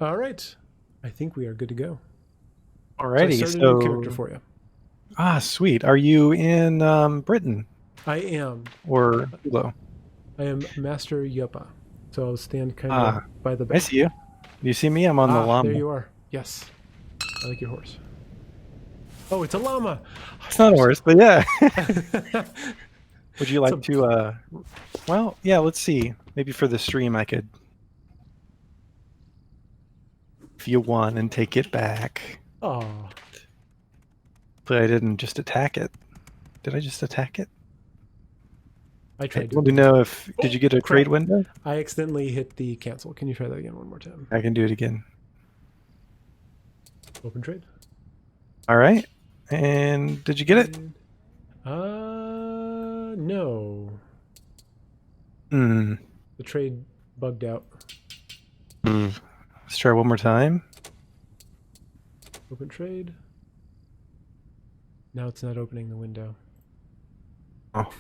All right. I think we are good to go. So I Alrighty, started a new character for you. sweet. Are you in Britain I am. or Hilo? I am Master Yupa. So I'll stand kind of Ah, by the I back. see you. Do you see me? I'm on the Ah, there llama. you are. Yes. I like your horse. Oh, it's a llama. I It's thought not a you said horse, but yeah. horse. Would you It's like a. to well, yeah, let's see. Maybe for the stream I could if you won and take it back. Oh, But I didn't just attack it. Did I just attack it? I I tried to want to attack know it. if did Oh, you get a trade crap. window? I accidentally hit the cancel. Can you try that again one more time? I can do it again. Open trade. All right. And did you get it? Trade. No. Hmm. The trade bugged out. Let's try one more time. Open trade. Now it's not opening the window. Oh.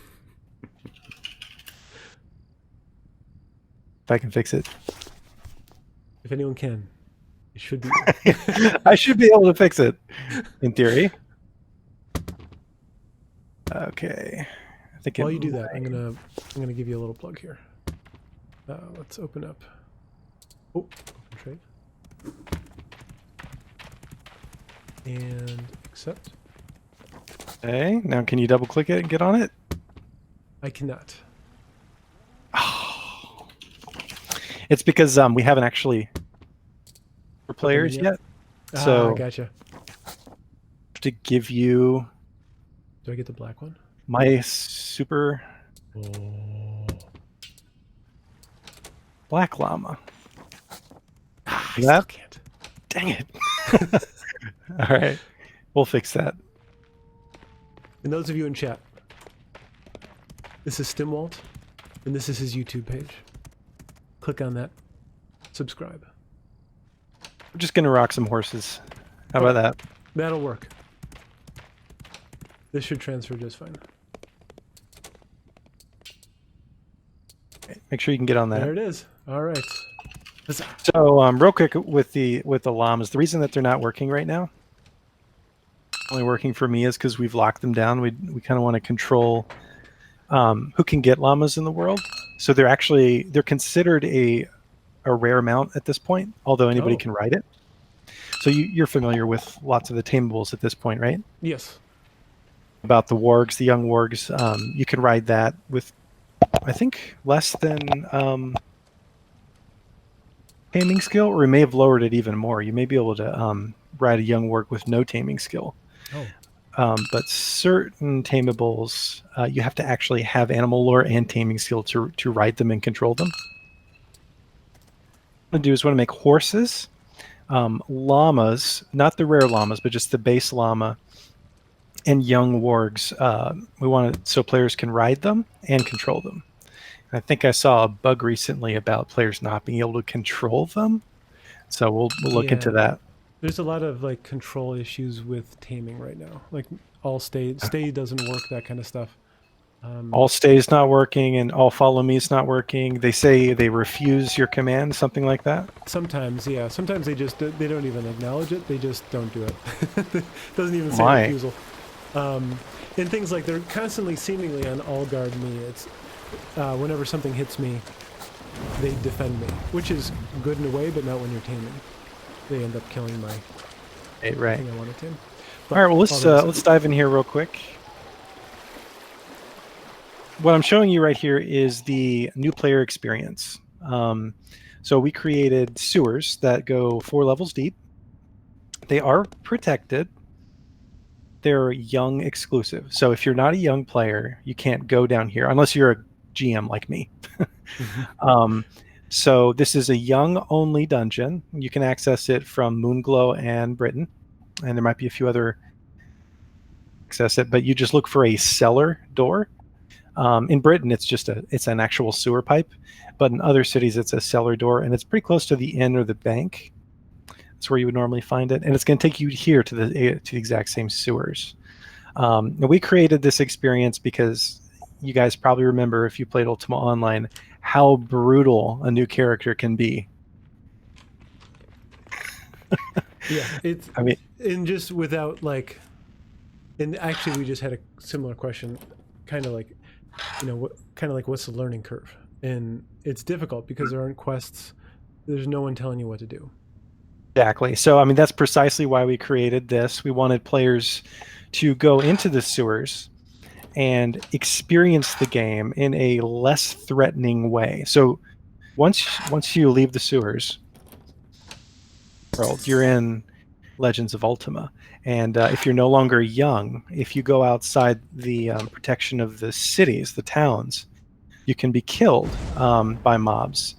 If I can fix it. If anyone can, it should be. I should be able to fix it, in theory. Okay. I think While you do that, I'm gonna give you a little plug here. Let's open up. Oh, open trade. And accept. Okay. Now can you double click it and get on it? I cannot. Oh. It's because we haven't actually for players yet. Ah, So gotcha. to give you Do I get the black one? my super Oh. black llama. I still can't. Dang it. All right. We'll fix that. And those of you in chat, this is Stimwalt, and this is his YouTube page. Click on that. Subscribe. We're just gonna rock some horses. How about that? That'll work. This should transfer just fine. Okay, make sure you can get on that. There it is. All right. So real quick with the llamas, the reason that they're not working right now, only working for me, is because we've locked them down. We kind of want to control who can get llamas in the world. So they're considered a rare mount at this point, although anybody can ride it. So you're familiar with lots of the tamables at this point, right? Yes. About the wargs, the young wargs. You can ride that with, I think, less than taming skill, or we may have lowered it even more. You may be able to ride a young warg with no taming skill. But certain tamables, you have to actually have animal lore and taming skill to ride them and control them. What I want to do is want to make horses, llamas, not the rare llamas, but just the base llama, and young wargs. We want it so players can ride them and control them. I think I saw a bug recently about players not being able to control them, so we'll look into that. There's a lot of like control issues with taming right now. Like all stay doesn't work, that kind of stuff. All stay is not working, and all follow me is not working. They say they refuse your command, something like that. Sometimes, yeah. Sometimes they don't even acknowledge it. They just don't do it. It doesn't even say My. refusal. And things like they're constantly seemingly on all guard me. It's whenever something hits me, they defend me, which is good in a way, but not when you're taming. They end up killing my right. thing I want to tame. All right, well let's dive in here real quick. What I'm showing you right here is the new player experience. So we created sewers that go 4 levels deep. They are protected. They're young exclusive. So if you're not a young player, you can't go down here unless you're a GM like me. So this is a young only dungeon. You can access it from Moonglow and Britain, and there might be a few other access it, but you just look for a cellar door. In Britain, it's an actual sewer pipe, but in other cities, it's a cellar door, and it's pretty close to the inn or the bank. That's where you would normally find it, and it's going to take you here to the exact same sewers. We created this experience because you guys probably remember, if you played Ultima Online, how brutal a new character can be. Yeah, it's I mean, and just without like, and actually we just had a similar question, kind of like, what kind of like what's the learning curve? And it's difficult because there aren't quests. There's no one telling you what to do. exactly. So, I mean, that's precisely why we created this. We wanted players to go into the sewers and experience the game in a less threatening way. So, once you leave the sewers world, you're in Legends of Ultima. And if you're no longer young, if you go outside the protection of the cities, the towns, you can be killed by mobs.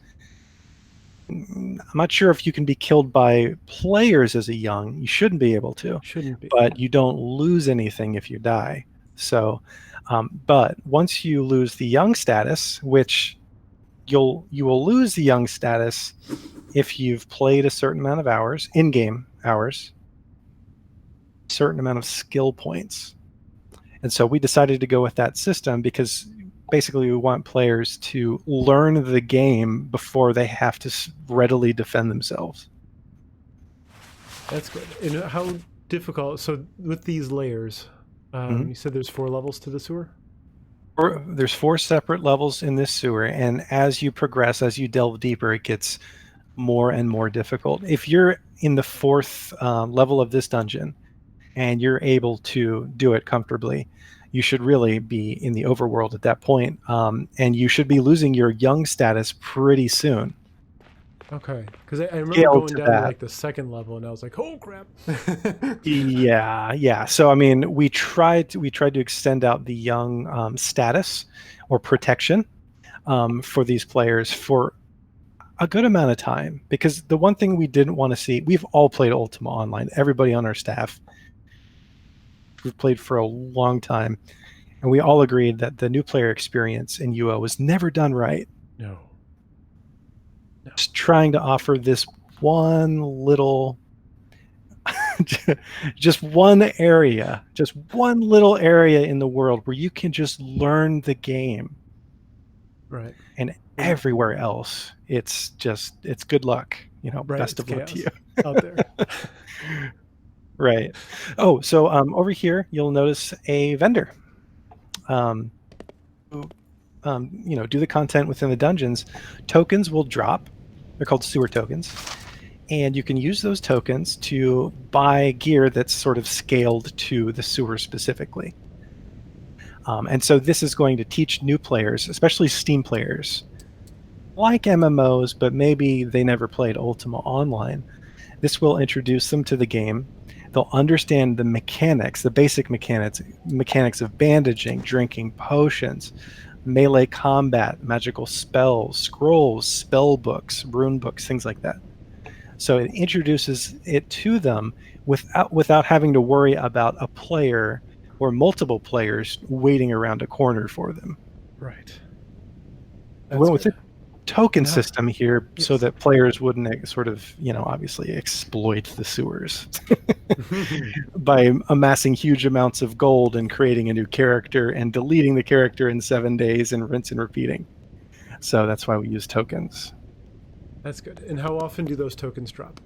I'm not sure if you can be killed by players as a young. You shouldn't be able to, Shouldn't be. but you don't lose anything if you die. So, but once you lose the young status, which you will lose the young status if you've played a certain amount of hours, in-game hours, certain amount of skill points. And so we decided to go with that system because basically we want players to learn the game before they have to readily defend themselves. That's good. And how difficult? So with these layers, Mhm. you said there's 4 levels to the sewer. There's 4 separate levels in this sewer, and as you progress, as you delve deeper, it gets more and more difficult. If you're in the 4th level of this dungeon and you're able to do it comfortably, you should really be in the overworld at that point, and you should be losing your young status pretty soon. Okay, because I remember Scaled going to down to that. like the 2nd level, and I was like, "Oh crap!" Yeah, yeah. So I mean, we tried to extend out the young status or protection for these players for a good amount of time, because the one thing we didn't want to see, we've all played Ultima Online. Everybody on our staff, we've played for a long time, and we all agreed that the new player experience in UO was never done right. No, no. Just trying to offer this one little just one little area in the world where you can just learn the game, Right. and And everywhere else it's good luck, right, best it's of luck to you. chaos out there. Right. Oh, so over here you'll notice a vendor um, who, do the content within the dungeons. Tokens will drop. They're called sewer tokens, and you can use those tokens to buy gear that's sort of scaled to the sewer specifically. And so this is going to teach new players, especially Steam players, like MMOs, but maybe they never played Ultima Online. This will introduce them to the game. They'll understand the mechanics, the basic mechanics of bandaging, drinking potions, melee combat, magical spells, scrolls, spell books, rune books, things like that. So it introduces it to them without having to worry about a player or multiple players waiting around a corner for them. Right. We That's went with good. a token And how? system here so Yes. that players wouldn't sort of, obviously exploit the sewers by amassing huge amounts of gold and creating a new character and deleting the character in 7 days and rinse and repeating. So that's why we use tokens. That's good. And how often do those tokens drop?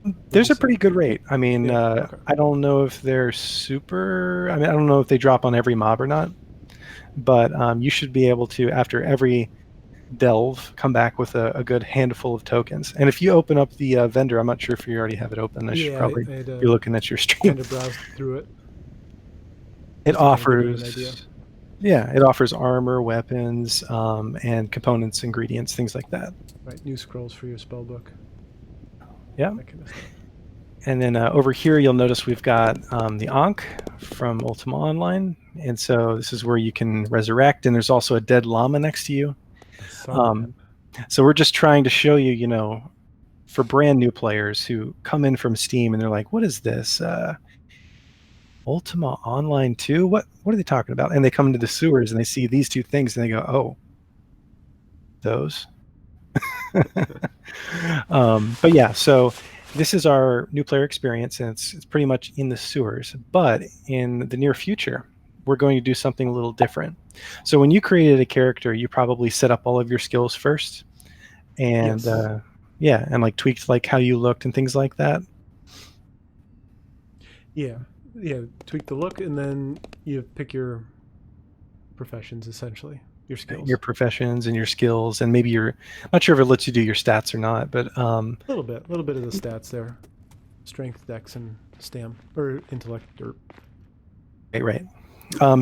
Would you There's a say? pretty good rate. I mean, Yeah. Okay. I don't know if they're super. I mean, I don't know if they drop on every mob or not, but you should be able to, after every delve, come back with a good handful of tokens. And if you open up the vendor, I'm not sure if you already have it open. I should Yeah, probably I had be looking at your stream. kind of browsed through it It just to kind of give me an idea. offers, yeah, it offers armor, weapons, and components, ingredients, things like that. Right. New scrolls for your spell book. Yeah. That kind of stuff. And then over here, you'll notice we've got the Ankh from Ultima Online. And so this is where you can resurrect. And there's also a dead llama next to you. I saw that. Um, so we're just trying to show you, for brand new players who come in from Steam and they're like, what is this? Ultima Online 2? What are they talking about? And they come into the sewers and they see these two things and they go, oh, those. But yeah, so this is our new player experience, and it's pretty much in the sewers. But in the near future, we're going to do something a little different. So when you created a character, you probably set up all of your skills first, and Yes. Yeah, and like tweaked like how you looked and things like that. Yeah, yeah. Tweak the look, and then you pick your professions, essentially your Your skills. professions and your skills, and maybe your, not sure if it lets you do your stats or not, but A little bit of the stats there: strength, dex, and stam, or intellect, or right.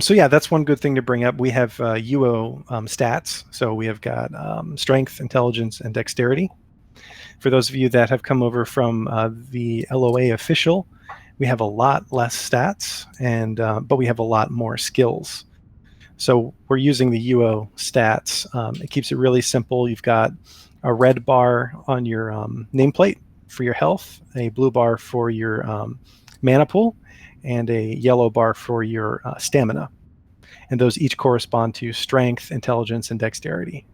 So yeah, that's one good thing to bring up. We have UO stats, so we have got strength, intelligence, and dexterity. For those of you that have come over from the LOA official, we have a lot less stats, and but we have a lot more skills. So we're using the UO stats. It keeps it really simple. You've got a red bar on your nameplate for your health, a blue bar for your mana pool, and a yellow bar for your stamina. And those each correspond to strength, intelligence, and dexterity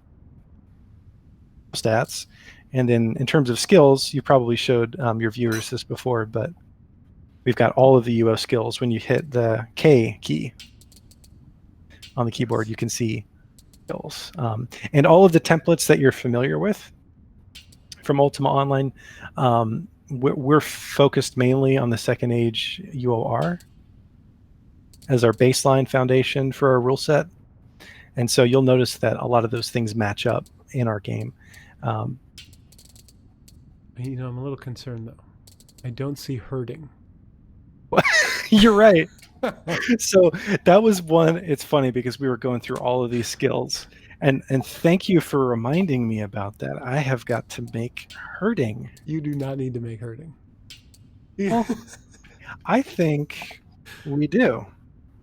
stats. And then in terms of skills, you probably showed your viewers this before, but we've got all of the UO skills. When you hit the K key on the keyboard, yes. you can see skills. And all of the templates that you're familiar with from Ultima Online, we're focused mainly on the second age UOR as our baseline foundation for our rule set. And so you'll notice that a lot of those things match up in our game. You know, I'm a little concerned though. I don't see herding. You're right. So that was one. It's funny because we were going through all of these skills, and thank you for reminding me about that. I have got to make herding. You do not need to make herding. Well, I think we do.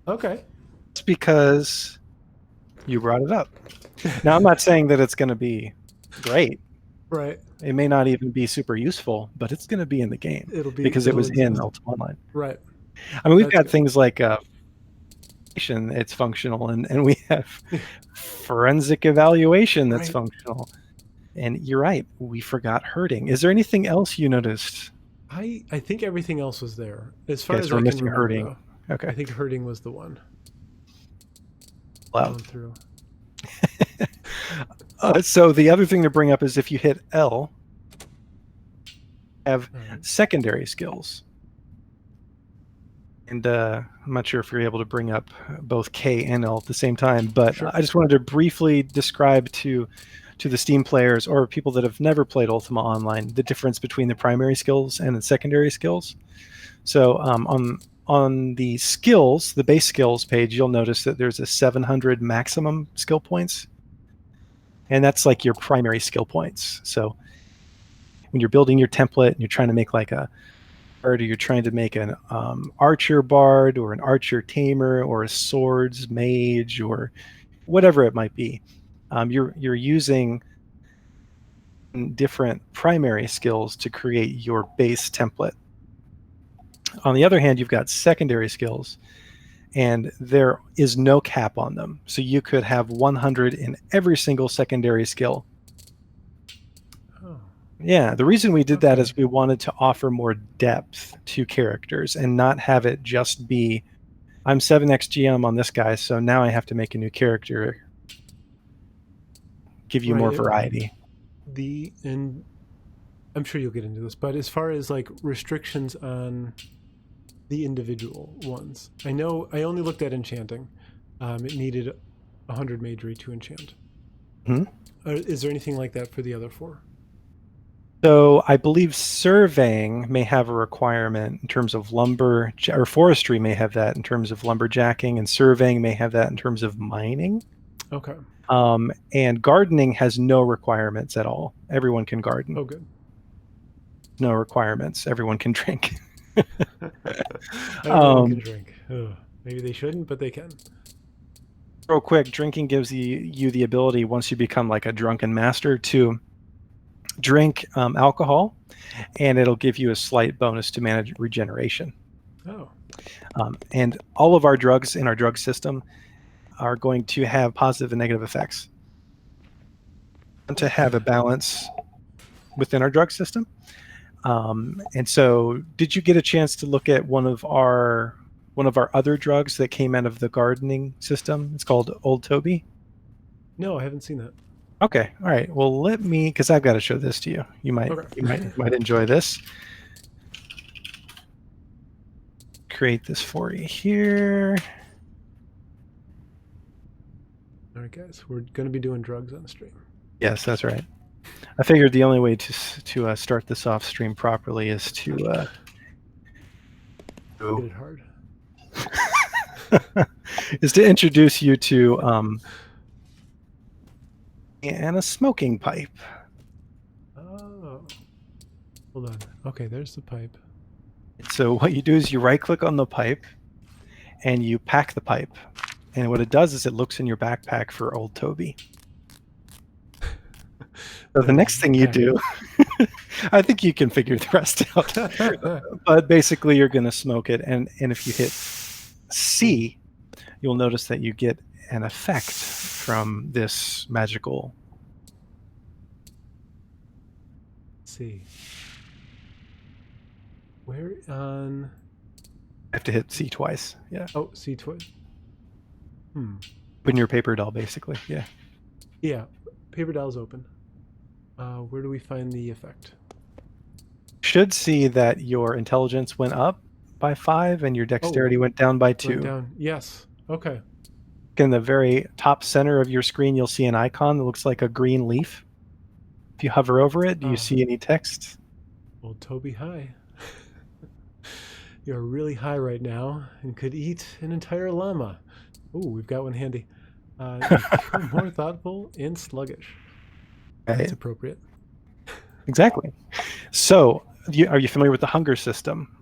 Okay. It's because you brought it up. Now, I'm not saying that it's going to be great. Right. It may not even be super useful, but it's going to be in the game because it It'll was in exist. Ultima Online. Right. I mean, we've That's got good. things like it's functional, and we have forensic evaluation that's Right. functional. And you're right, we forgot herding. Is there anything else you noticed? I think everything else was there. As far Okay, as so we're I can missing remember herding. though. Okay. I think herding was the one. Loud. Going through. So the other thing to bring up is if you hit L, have Right. secondary skills. And I'm not sure if you're able to bring up both K and L at the same time, but Sure. I just wanted to briefly describe to the Steam players or people that have never played Ultima Online the difference between the primary skills and the secondary skills. So on the skills, the base skills page, you'll notice that there's a 700 maximum skill points, and that's like your primary skill points. So when you're building your template and you're trying to make like a bard, or you're trying to make an archer bard or an archer tamer or a swords mage or whatever it might be, you're using different primary skills to create your base template. On the other hand, you've got secondary skills, and there is no cap on them. So you could have 100 in every single secondary skill. Oh. Yeah, the reason we did that Okay. is we wanted to offer more depth to characters and not have it just be, I'm 7x GM on this guy, so now I have to make a new character. Give you Right. more variety. And I'm sure you'll get into this, but as far as like restrictions on the individual ones, I know I only looked at enchanting. It needed 100 magery to enchant. Hmm? Is there anything like that for the other four? So I believe surveying may have a requirement in terms of lumber, or forestry may have that in terms of lumberjacking, and surveying may have that in terms of mining. Okay. And gardening has no requirements at all. Everyone can garden. Oh, good. No requirements. Everyone can drink. Everyone can drink. Ugh. Maybe they shouldn't, but they can. Real quick, drinking gives you the ability, once you become like a drunken master, to drink alcohol, and it'll give you a slight bonus to manage regeneration. Oh. And all of our drugs in our drug system are going to have positive and negative effects. And to have a balance within our drug system. And so, did you get a chance to look at one of our other drugs that came out of the gardening system? It's called Old Toby. No, I haven't seen that. Okay, all right. Well, let me, because I've got to show this to you. You might, Okay. you might enjoy this. Create this for you here. All right, guys, we're going to be doing drugs on the stream. Yes, that's right. I figured the only way to start this off stream properly is to Hit it hard. is to introduce you to and a smoking pipe. Oh. Hold on. Okay, there's the pipe. So what you do is you right click on the pipe and you pack the pipe. And what it does is it looks in your backpack for old Toby. So the next thing you do, I think you can figure the rest out. But basically you're going to smoke it. And if you hit C, you'll notice that you get an effect from this magical. Let's see. Where on? I have to hit C twice. Yeah. Oh, C twice. Open your paper doll, basically. Yeah. Yeah. Paper doll's open. Where do we find the effect? Should see that your intelligence went up by 5 and your dexterity went down by 2. Went down. Yes. Okay. In the very top center of your screen, you'll see an icon that looks like a green leaf. If you hover over it, do you see any text? Old Toby, hi. You're really high right now and could eat an entire llama. Ooh, we've got one handy. You're more thoughtful and sluggish. Right. That's appropriate. Exactly. So, are you familiar with the hunger system?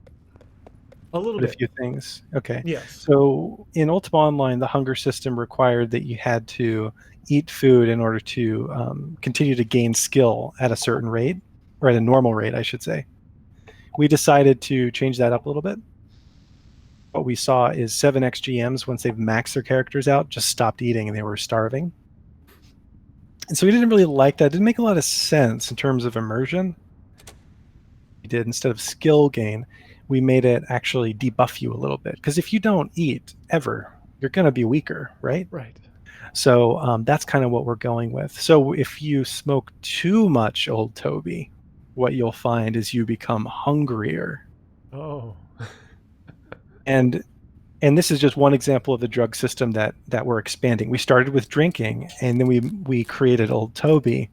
A little bit. A few things. Okay. Yes. So, in Ultima Online, the hunger system required that you had to eat food in order to continue to gain skill at a certain rate, or at a normal rate, I should say. We decided to change that up a little bit. What we saw is 7 XGMs, once they've maxed their characters out, just stopped eating and they were starving. And so we didn't really like that. It didn't make a lot of sense in terms of immersion. We did, instead of skill gain, we made it actually debuff you a little bit. Because if you don't eat ever, you're going to be weaker, right? Right. So that's kind of what we're going with. So if you smoke too much old Toby, what you'll find is you become hungrier. Oh. And this is just one example of the drug system that we're expanding. We started with drinking, and then we created Old Toby.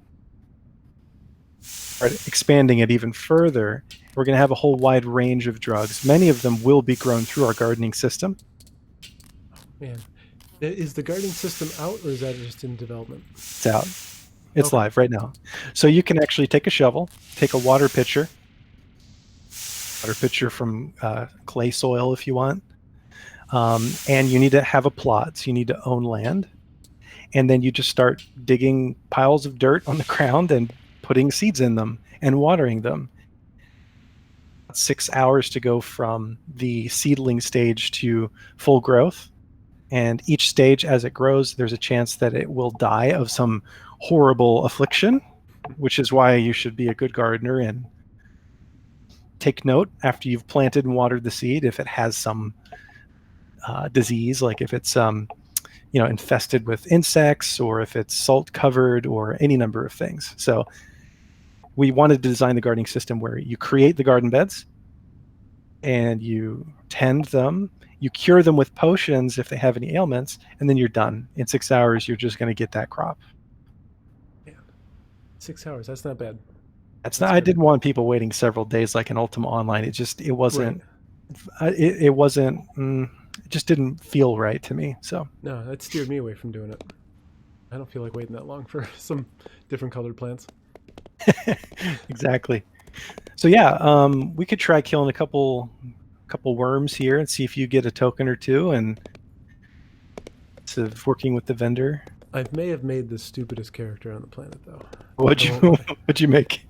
Started expanding it even further. We're going to have a whole wide range of drugs. Many of them will be grown through our gardening system. Man, is the gardening system out, or is that just in development? It's out. It's live right now. So you can actually take a shovel, take a water pitcher from clay soil if you want. And you need to have a plot, so you need to own land. And then you just start digging piles of dirt on the ground and putting seeds in them and watering them. 6 hours to go from the seedling stage to full growth. And each stage, as it grows, there's a chance that it will die of some horrible affliction, which is why you should be a good gardener and take note after you've planted and watered the seed if it has some disease, like if it's infested with insects, or if it's salt covered, or any number of things. So we wanted to design the gardening system where you create the garden beds and you tend them, you cure them with potions if they have any ailments, and then you're done. In 6 hours, you're just going to get that crop. Yeah. 6 hours, that's not bad. That's not. I didn't want people waiting several days like in Ultima Online. It wasn't. Right. It wasn't. It just didn't feel right to me. So no, that steered me away from doing it. I don't feel like waiting that long for some different colored plants. Exactly. So yeah, we could try killing a couple worms here and see if you get a token or two, and instead of working with the vendor. I may have made the stupidest character on the planet, though. What'd you make?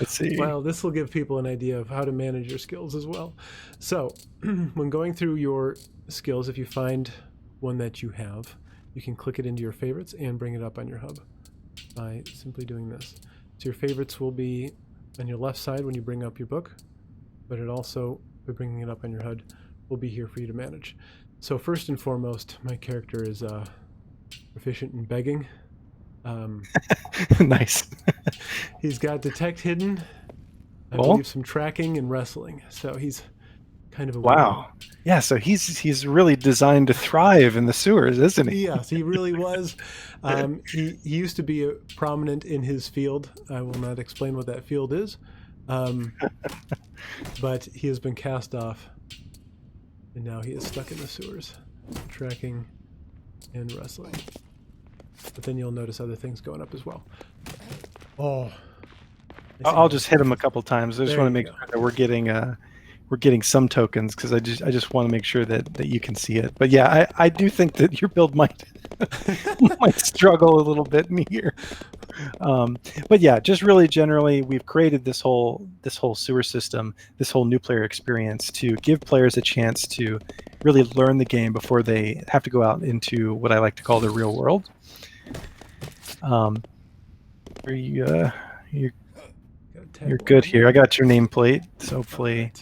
Let's see. Well, this will give people an idea of how to manage your skills as well. So, when going through your skills, if you find one that you have, you can click it into your favorites and bring it up on your hub by simply doing this. So your favorites will be on your left side when you bring up your book, but it also, by bringing it up on your HUD, will be here for you to manage. So first and foremost, my character is proficient in begging, Nice. He's got detect hidden, I Well, believe some tracking and wrestling. So he's kind of a weirdo. wow. Yeah, so he's really designed to thrive in the sewers, isn't he? Yes, he really was. He used to be prominent in his field. I will not explain what that field is, but he has been cast off, and now he is stuck in the sewers, tracking and wrestling. But then you'll notice other things going up as well. Oh, I'll just hit him a couple times. I just There want to you make go. sure that we're getting some tokens because I just want to make sure that you can see it. But yeah, I do think that your build might might struggle a little bit in here. But yeah, just really generally, we've created this whole sewer system, this whole new player experience to give players a chance to really learn the game before they have to go out into what I like to call the real world. You're good here. I got your nameplate, so hopefully.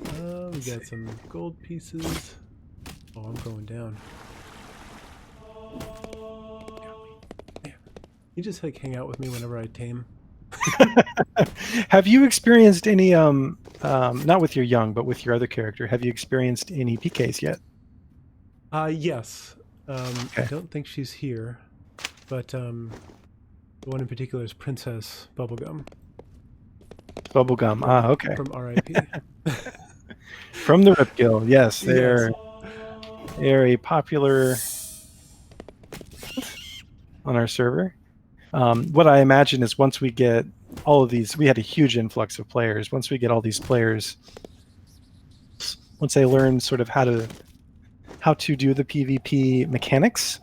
We got some gold pieces. Oh, I'm going down. Yeah. You just like hang out with me whenever I tame. Have you experienced any not with your young, but with your other character, have you experienced any PKs yet? Yes. Okay. I don't think she's here, but the one in particular is Princess Bubblegum. Bubblegum. Okay. From RIP. From the Rip Guild, yes, they're a popular on our server. What I imagine is once we get all of these, we had a huge influx of players. Once we get all these players, once they learn sort of how to do the PvP mechanics,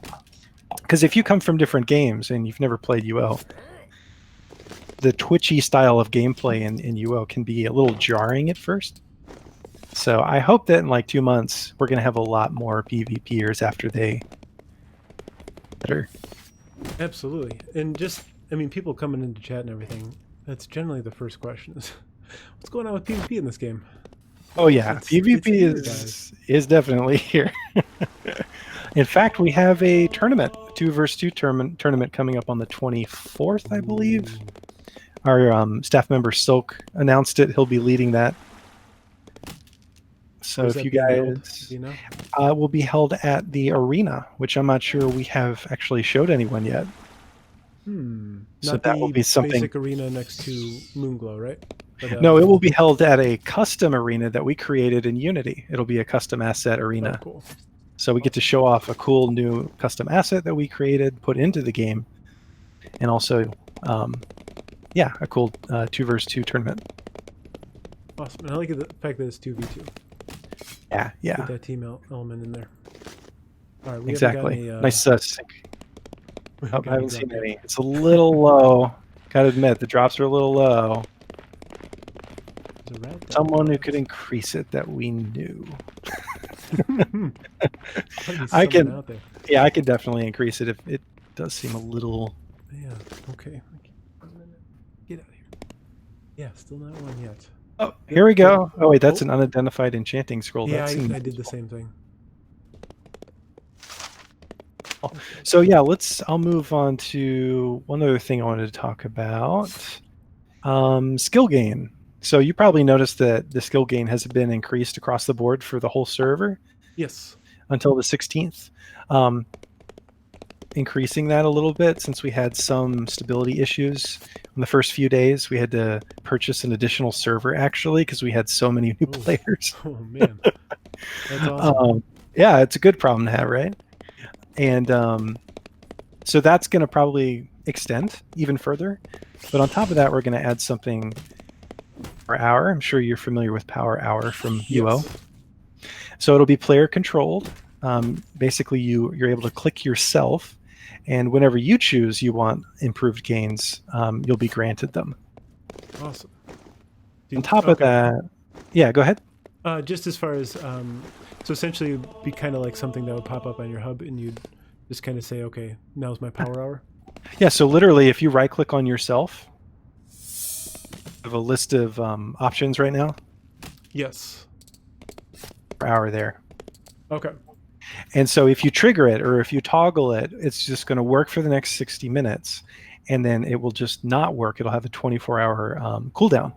because if you come from different games and you've never played UO, the twitchy style of gameplay in UO can be a little jarring at first. So I hope that in like 2 months, we're going to have a lot more PvPers after they better. Absolutely. And just, I mean, people coming into chat and everything, that's generally the first question is, what's going on with PvP in this game? Oh yeah, PvP is definitely here. In fact, we have a tournament, 2 versus 2 tournament coming up on the 24th, I believe. Our staff member Silk announced it. He'll be leading that. So if you guys, will be held at the arena, which I'm not sure we have actually showed anyone yet. So that will be something. Basic arena next to Moonglow, right? No, it will be held at a custom arena that we created in Unity. It'll be a custom asset arena. Oh, cool. So we get to show off a cool new custom asset that we created, put into the game, and also, a cool 2 versus 2 tournament. Awesome. And I like the fact that it's 2v2. Yeah. Get that team element in there. All right, exactly. Nice sync. I haven't seen any. It's a little low. Gotta admit, the drops are a little low. Someone who could increase it that we knew. I can definitely increase it if it does seem a little. Yeah. Okay. Get out of here. Yeah, still not one yet. Oh, here we go. Oh wait, that's an unidentified enchanting scroll. Yeah, I did the same thing. So yeah, I'll move on to one other thing I wanted to talk about. Skill gain. So you probably noticed that the skill gain has been increased across the board for the whole server. Yes. Until the 16th. Increasing that a little bit since we had some stability issues. In the first few days, we had to purchase an additional server actually because we had so many new players. Oh man, that's awesome. Yeah, it's a good problem to have, right? And so that's going to probably extend even further. But on top of that, we're going to add something per hour. I'm sure you're familiar with Power Hour from UO. So it'll be player controlled. Basically, you're able to click yourself, and whenever you choose you want improved gains, you'll be granted them. Awesome. On top of that, yeah, go ahead. Just as far as, so essentially it would be kind of like something that would pop up on your hub, and you'd just kind of say, okay, now's my power hour. Yeah, so literally if you right click on yourself, you have a list of options right now. Yes. Per hour there. Okay. And so if you trigger it or if you toggle it, it's just going to work for the next 60 minutes, and then it will just not work. It'll have a 24-hour cooldown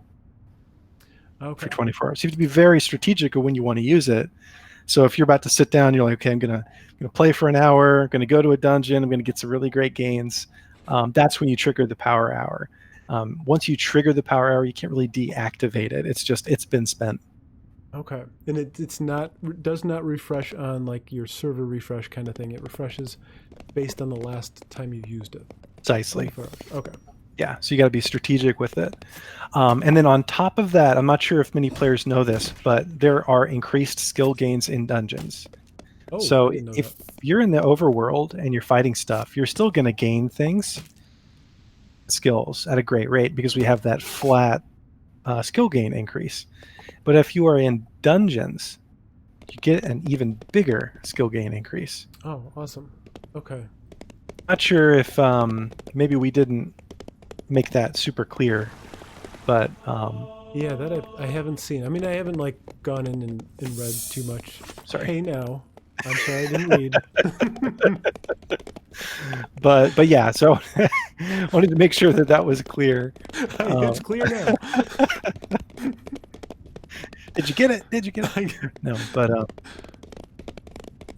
for 24 hours. So you have to be very strategic of when you want to use it. So if you're about to sit down, you're like, okay, I'm gonna play for an hour. I'm gonna go to a dungeon. I'm gonna get some really great gains. That's when you trigger the power hour. Once you trigger the power hour, you can't really deactivate it. It's been spent. Okay, and it's not does not refresh on like your server refresh kind of thing. It refreshes based on the last time you used it. Precisely. Okay. Yeah, so you got to be strategic with it. And then on top of that, I'm not sure if many players know this, but there are increased skill gains in dungeons. Oh, So I didn't know if that. you're in the overworld and you're fighting stuff, you're still going to gain things, skills at a great rate because we have that flat skill gain increase. But if you are in dungeons, you get an even bigger skill gain increase. Oh, awesome. Okay. Not sure if maybe we didn't make that super clear, but yeah, that I haven't seen. I mean, I haven't like gone in and read too much. Sorry. Hey, now. I'm sorry, I didn't read. but yeah, so I wanted to make sure that was clear. It's clear now. Did you get it? Did you get it? No, but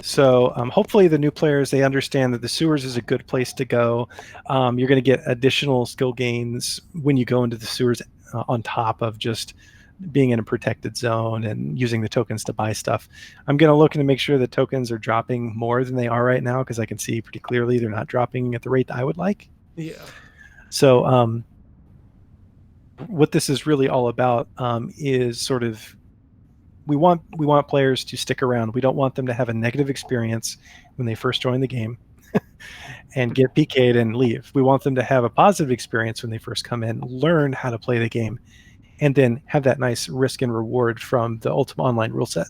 so hopefully the new players, they understand that the sewers is a good place to go. You're going to get additional skill gains when you go into the sewers on top of just being in a protected zone and using the tokens to buy stuff. I'm going to look to make sure that tokens are dropping more than they are right now, because I can see pretty clearly they're not dropping at the rate that I would like. Yeah. So what this is really all about is sort of we want players to stick around. We don't want them to have a negative experience when they first join the game and get PK'd and leave. We want them to have a positive experience when they first come in, learn how to play the game, and then have that nice risk and reward from the Ultima Online rule set.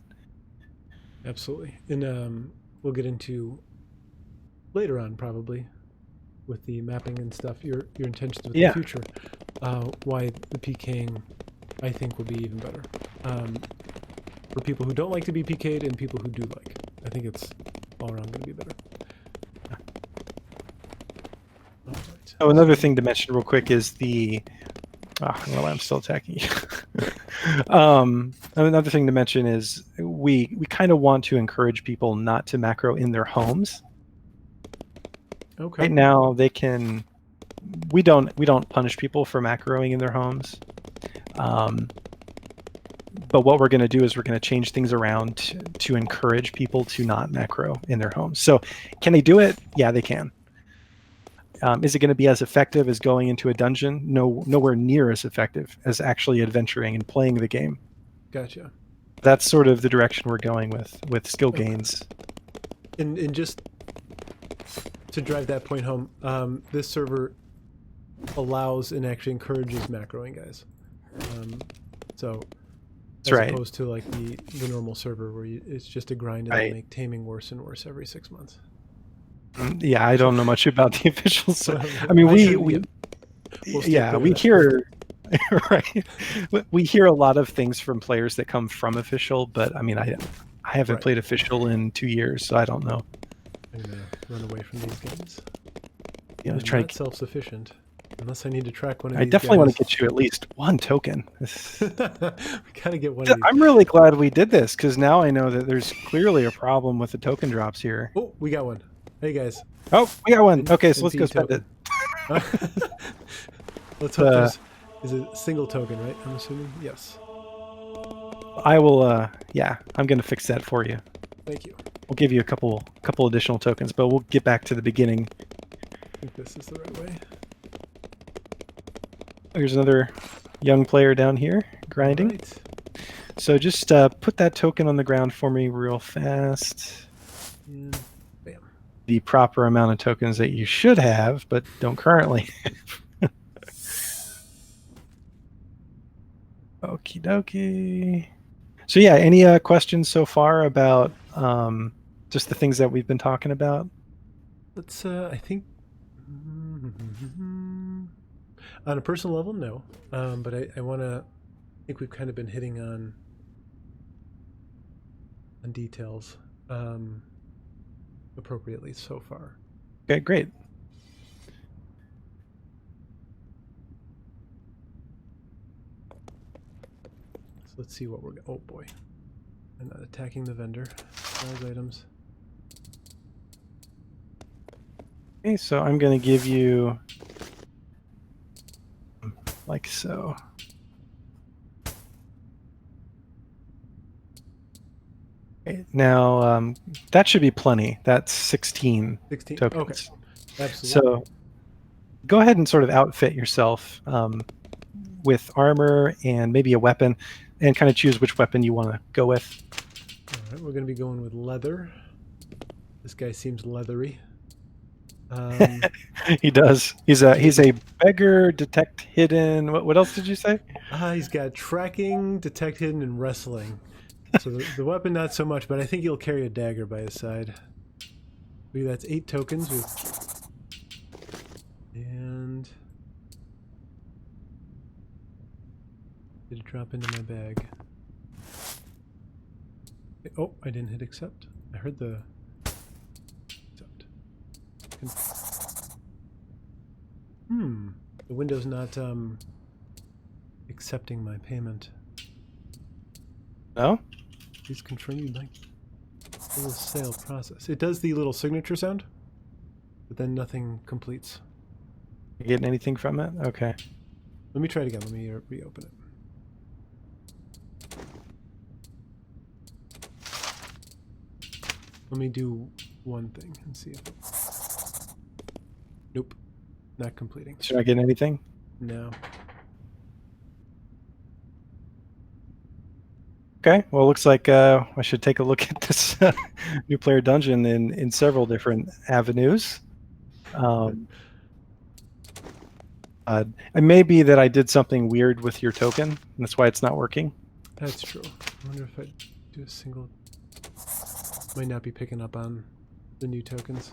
Absolutely. And we'll get into later on probably with the mapping and stuff, your intentions with the future. Why the PKing I think will be even better. For people who don't like to be PK'd and people who do like. I think it's all around going to be better. All right. Oh, another thing to mention real quick is the well, I'm still attacking you. Another thing to mention is we kind of want to encourage people not to macro in their homes. Okay. Right now, they can. We don't punish people for macroing in their homes. But what we're going to do is we're going to change things around to encourage people to not macro in their homes. So, can they do it? Yeah, they can. Is it going to be as effective as going into a dungeon? No, nowhere near as effective as actually adventuring and playing the game. Gotcha. That's sort of the direction we're going with skill gains. And just to drive that point home, this server allows and actually encourages macroing, guys. So as opposed to like the normal server where it's just a grind and they make taming worse and worse every 6 months. Yeah, I don't know much about the official server. I mean, we hear right. We hear a lot of things from players that come from official, but I mean, I haven't played official in 2 years, so I don't know. I'm gonna run away from these games. Yeah, I'm not self-sufficient. Unless I need to track one of these. I definitely want to get you at least one token. We gotta get one of these. I'm really glad we did this, because now I know that there's clearly a problem with the token drops here. Oh, we got one. Hey guys. Oh, we got one. Okay, so let's go spend it. Let's hope is a single token, right? I'm assuming. Yes. I will. Yeah, I'm gonna fix that for you. Thank you. We'll give you a couple additional tokens, but we'll get back to the beginning. I think this is the right way. There's another young player down here grinding. Right. So just put that token on the ground for me real fast. And bam. The proper amount of tokens that you should have, but don't currently have. Okie dokie. So yeah, any questions so far about just the things that we've been talking about? Let's, I think, on a personal level, no. But I want to, I think we've kind of been hitting on details. appropriately so far. Okay, great. So let's see what we're. Oh boy, I'm not attacking the vendor. Those items. Okay, so I'm going to give you like so. Okay, now that should be plenty. That's 16 16. tokens. Okay, absolutely. So go ahead and sort of outfit yourself with armor and maybe a weapon, and kind of choose which weapon you want to go with. All right, we're going to be going with leather. This guy seems leathery. He does. He's a beggar, detect hidden. What else did you say? He's got tracking, detect hidden, and wrestling. So the weapon not so much, but I think he'll carry a dagger by his side. Maybe that's 8 tokens with, and did it drop into my bag? Oh, I didn't hit accept. I heard the accept. The window's not accepting my payment. No? Please confirm you'd like a little sale process. It does the little signature sound, but then nothing completes. You getting anything from it? Okay. Let me try it again. Let me reopen it. Let me do one thing and see if it... Nope. Not completing. Should I get anything? No. Okay. Well, it looks like I should take a look at this new player dungeon in several different avenues. It may be that I did something weird with your token, and that's why it's not working. That's true. I wonder if I do a single... Might not be picking up on the new tokens.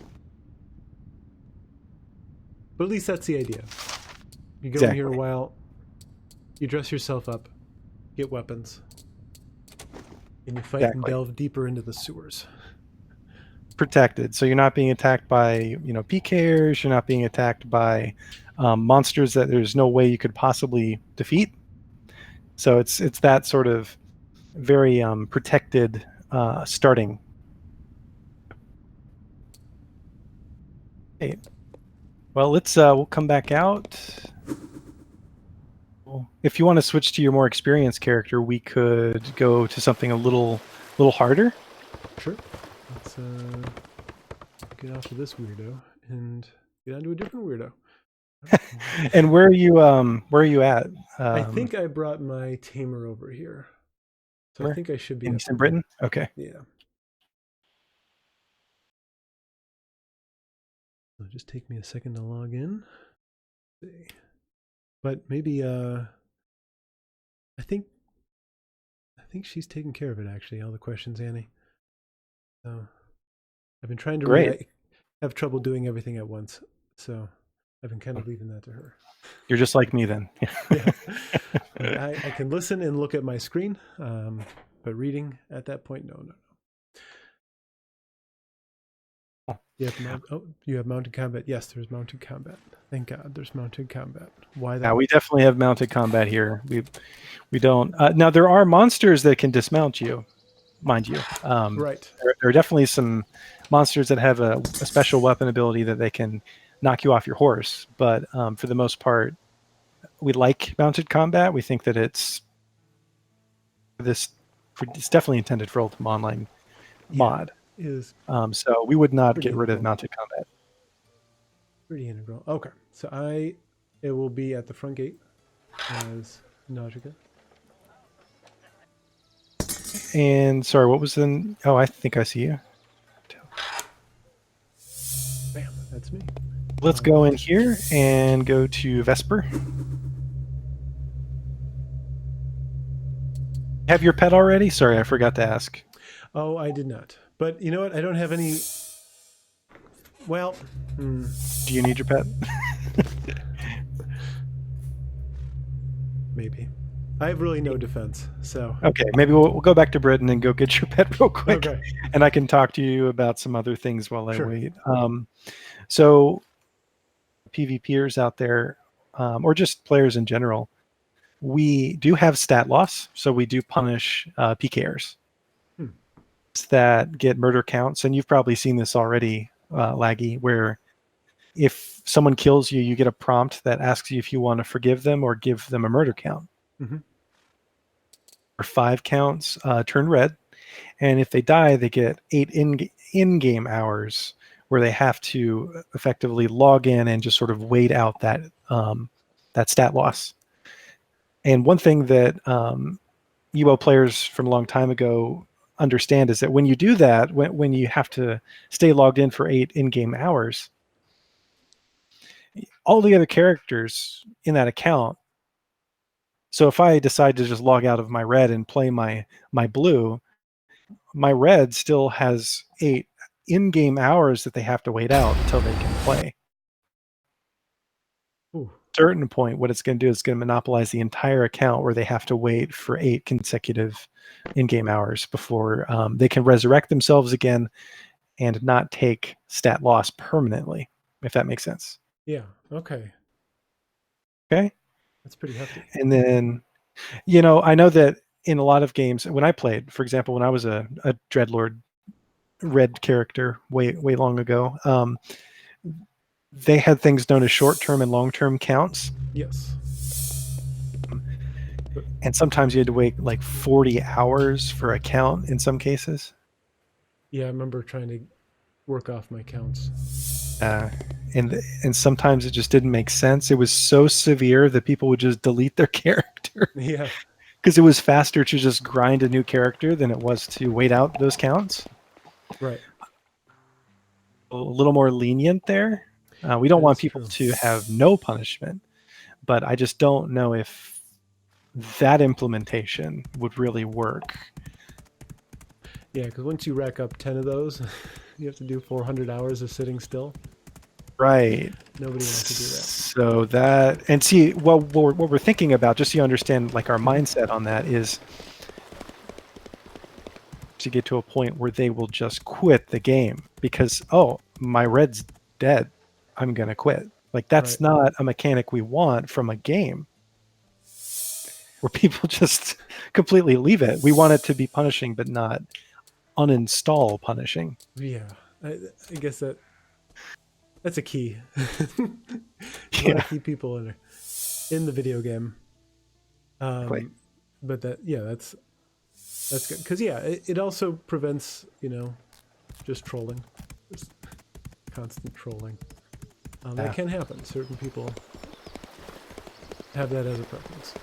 But at least that's the idea. You go in here a while, you dress yourself up, get weapons, and you fight and delve deeper into the sewers. Protected, so you're not being attacked by PKers. You're not being attacked by monsters that there's no way you could possibly defeat. So it's that sort of very protected starting. Okay. Well, let's we'll come back out. If you want to switch to your more experienced character, we could go to something a little harder. Sure. Let's get off of this weirdo and get onto a different weirdo. And where are you at? I think I brought my tamer over here, so I think I should be in Britain. Okay. Yeah. It'll just take me a second to log in. Let's see. But maybe I think she's taking care of it actually, all the questions, Annie. So I've been trying to I have trouble doing everything at once. So I've been kind of leaving that to her. You're just like me then. Yeah. I can listen and look at my screen, but reading at that point, no. You have mounted combat. Yes, there's mounted combat. Thank God there's mounted combat. Why that? Yeah, we definitely have mounted combat here. We don't. Now, there are monsters that can dismount you, mind you. Right. There are definitely some monsters that have a special weapon ability that they can knock you off your horse. But for the most part, we like mounted combat. We think that it's definitely intended for Ultima Online mod. Is so we would not get rid of mounted combat. Pretty integral. Okay, so it will be at the front gate as Nautica. And sorry, what was the? Oh, I think I see you. Bam, that's me. Let's go in here and go to Vesper. Have your pet already? Sorry, I forgot to ask. Oh, I did not. But you know what? I don't have any... Well... Do you need your pet? Maybe. I have really no defense, so Okay, maybe we'll go back to Britain and go get your pet real quick, okay, and I can talk to you about some other things while I sure. wait. So PvPers out there, or just players in general, we do have stat loss, so we do punish PKers Hmm. that get murder counts, and you've probably seen this already, Laggy, where if someone kills you, you get a prompt that asks you if you want to forgive them or give them a murder count. Mm-hmm. Or 5 counts turn red, and if they die, they get 8 in-game hours where they have to effectively log in and just sort of wait out that stat loss. And one thing that UO players from a long time ago understand is that when you do that, when you have to stay logged in for 8 in-game hours, all the other characters in that account. So if I decide to just log out of my red and play my blue, my red still has 8 in-game hours that they have to wait out until they can play. Ooh. Certain point, what it's going to do is it's going to monopolize the entire account where they have to wait for 8 consecutive in-game hours before they can resurrect themselves again and not take stat loss permanently, if that makes sense. Yeah. Okay. Okay. That's pretty hefty. And then, I know that in a lot of games, when I played, for example, when I was a Dreadlord red character way long ago, they had things known as short-term and long-term counts. Yes. And sometimes you had to wait like 40 hours for a count in some cases. Yeah, I remember trying to work off my counts. And sometimes it just didn't make sense. It was so severe that people would just delete their character Yeah. because it was faster to just grind a new character than it was to wait out those counts. Right. A little more lenient there. We don't That want is people true. to have no punishment, but I just don't know if that implementation would really work. Yeah, because once you rack up 10 of those, you have to do 400 hours of sitting still. Right. Nobody wants to do that. So that, and see, what we're thinking about, just so you understand, like our Mm-hmm. mindset on that is to get to a point where they will just quit the game because, oh, my red's dead, I'm gonna quit. Like that's Right. not a mechanic we want from a game where people just completely leave it. We want it to be punishing, but not uninstall punishing. Yeah. I guess that's a key. You want Yeah, to keep people in the video game. exactly. But that's good because it also prevents just trolling, just constant trolling. That Yeah. can happen. Certain people have that as a preference.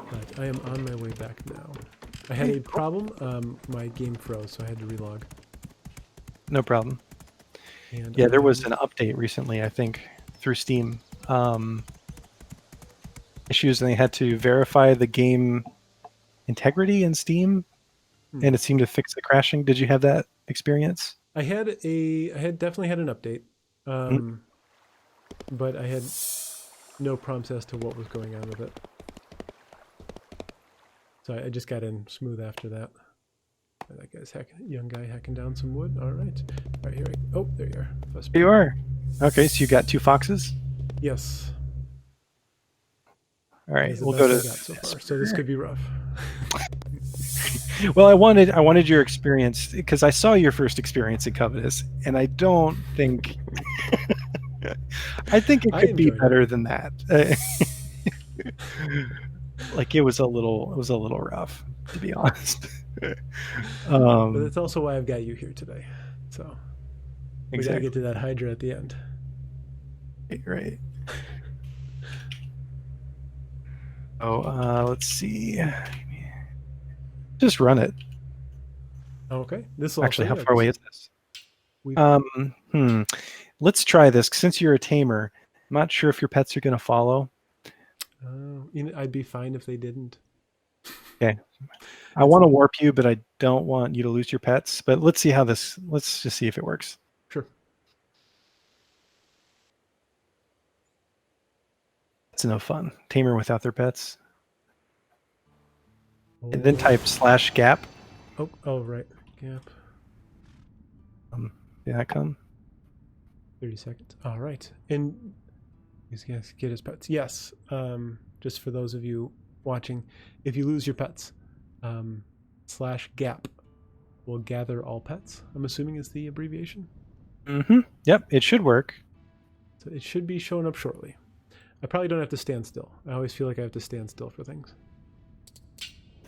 But I am on my way back now. I had a problem. My game froze, so I had to relog. No problem. And Yeah, there was an update recently, I think, through Steam. Issues, and they had to verify the game integrity in Steam, and it seemed to fix the crashing. Did you have that experience? I had definitely had an update, Mm. but I had no prompts as to what was going on with it. So I just got in smooth after that. That guy's young guy hacking down some wood. All right, here we go. Oh, there you are. There you are. Okay, so you got 2 foxes. Yes. All right, That's the we'll best go I to. got so far. So this could be rough. Well, I wanted your experience because I saw your first experience in Covetous, and I don't think. I think it I could be enjoyed better it. than that. Like it was a little rough, to be honest. But that's also why I've got you here today. So we got to get Exactly. to that Hydra at the end. Right. Oh, let's see. Just run it. Okay, this will Actually, also how far away is this? we Let's try this. Since you're a tamer, I'm not sure if your pets are going to follow. I'd be fine if they didn't. Okay. I want to warp you, but I don't want you to lose your pets. But let's see how this. Let's just see if it works. Sure. It's no fun. Tamer without their pets. And then Oh, type /gap. oh, right. Gap. The icon. 30 seconds. All right. And he's going to get his pets. Yes. Just for those of you watching, if you lose your pets, /gap will gather all pets. I'm assuming is the abbreviation. Mm-hmm. Yep, it should work. So it should be showing up shortly. I probably don't have to stand still. I always feel like I have to stand still for things.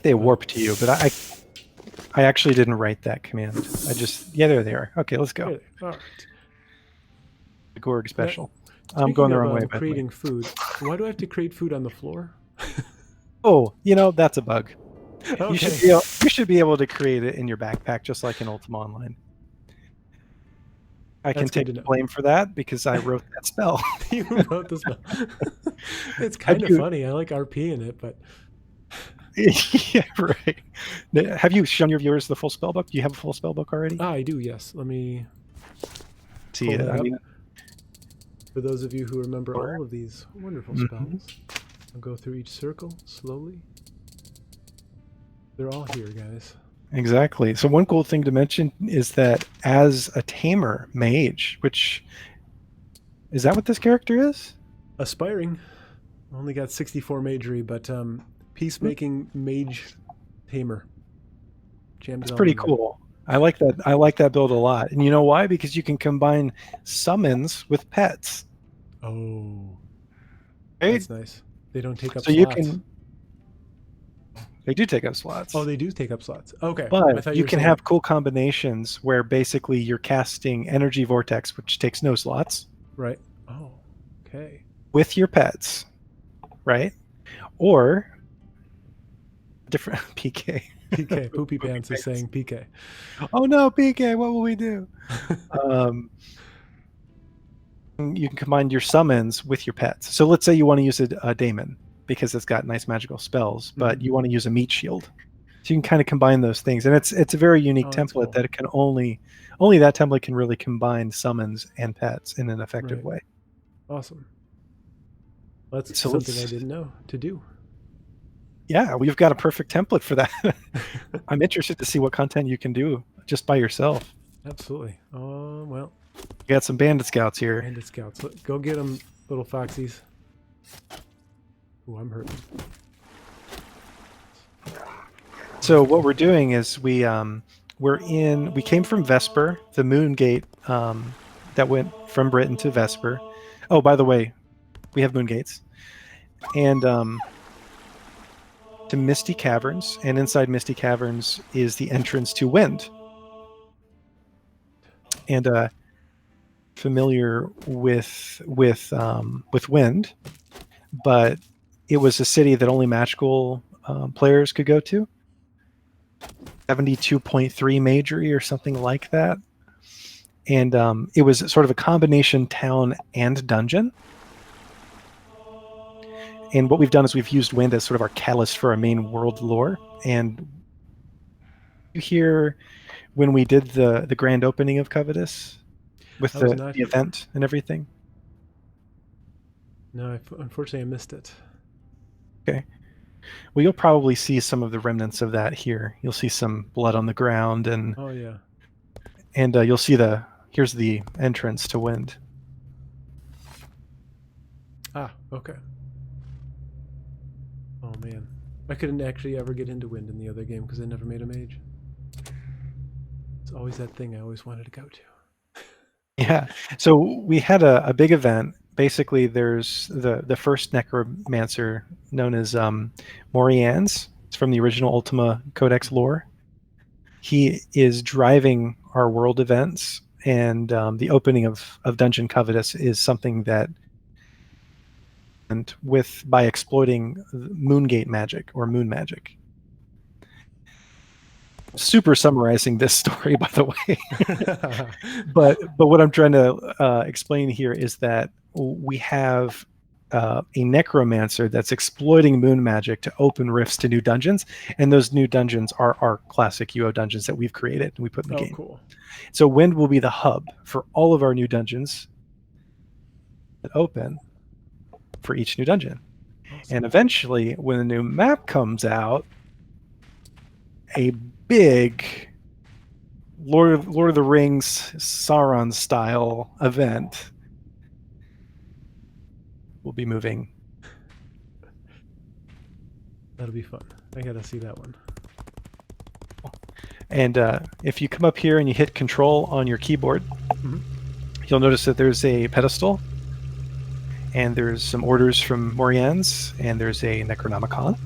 They warp to you, but I actually didn't write that command. I just there they are. Okay, let's go. Really? All right. The Gorg special. Now, I'm going the of, wrong way. By creating the way. food. Why do I have to create food on the floor? Oh, that's a bug. Okay. You should be able to create it in your backpack, just like in Ultima Online. I can take the blame for that because I wrote that spell. You wrote the spell. It's kind of funny. I like RP in it, but yeah, right. Have you shown your viewers the full spell book? Do you have a full spell book already? I do. Yes. Let me see it. I mean, for those of you who remember all of these wonderful spells, I'll go through each circle slowly. They're all here, guys. Exactly. So one cool thing to mention is that as a tamer mage, which is that what this character is? Aspiring. Only got 64 magery, but peacemaking mage tamer. It's pretty cool. I like that. I like that build a lot. And you know why? Because you can combine summons with pets. Oh, right? That's nice. They don't take up so slots. You can. They do take up slots. Oh, they do take up slots. Okay. But you can have cool combinations where basically you're casting Energy Vortex, which takes no slots. Right. Oh, okay. With your pets, right? Or different PK. PK. Poopy Pants is saying PK. Oh no, PK, what will we do? You can combine your summons with your pets. So let's say you want to use a daemon because it's got nice magical spells, but you want to use a meat shield. So you can kind of combine those things, and it's a very unique template cool. That it can only that template can really combine summons and pets in an effective way. Awesome. That's something I didn't know to do. Yeah, we've got a perfect template for that. I'm interested to see what content you can do just by yourself. Absolutely. Oh, well. We got some bandit scouts here. Bandit scouts. Go get them, little foxies. Ooh, I'm hurting. So what we're doing is we came from Vesper, the moon gate that went from Britain to Vesper. Oh, by the way, we have moon gates. And to Misty Caverns, and inside Misty Caverns is the entrance to Wind. And familiar with Wind, but it was a city that only magical players could go to. 72.3 magery or something like that. And it was sort of a combination town and dungeon. And what we've done is we've used Wind as sort of our catalyst for our main world lore. And you hear when we did the grand opening of Covetous with the event and everything? No, unfortunately I missed it. Okay. Well, you'll probably see some of the remnants of that here. You'll see some blood on the ground, and oh yeah, and you'll see here's the entrance to Wind. Ah, okay. Oh man, I couldn't actually ever get into Wind in the other game because I never made a mage. It's always that thing I always wanted to go to. Yeah. So we had a big event. Basically, there's the first necromancer known as Morians. It's from the original Ultima Codex lore. He is driving our world events, and the opening of Dungeon Covetous is something that, and by exploiting Moongate magic or moon magic. Super summarizing this story, by the way. but what I'm trying to explain here is that we have a necromancer that's exploiting moon magic to open rifts to new dungeons, and those new dungeons are our classic UO dungeons that we've created and we put in the game. Cool. So Wind will be the hub for all of our new dungeons that open. for each new dungeon. Awesome. And eventually, when the new map comes out, a big Lord of the Rings Sauron style event will be moving. That'll be fun. I gotta see that one. And if you come up here and you hit Control on your keyboard, Mhm. you'll notice that there's a pedestal, and there's some orders from Morians, and there's a Necronomicon.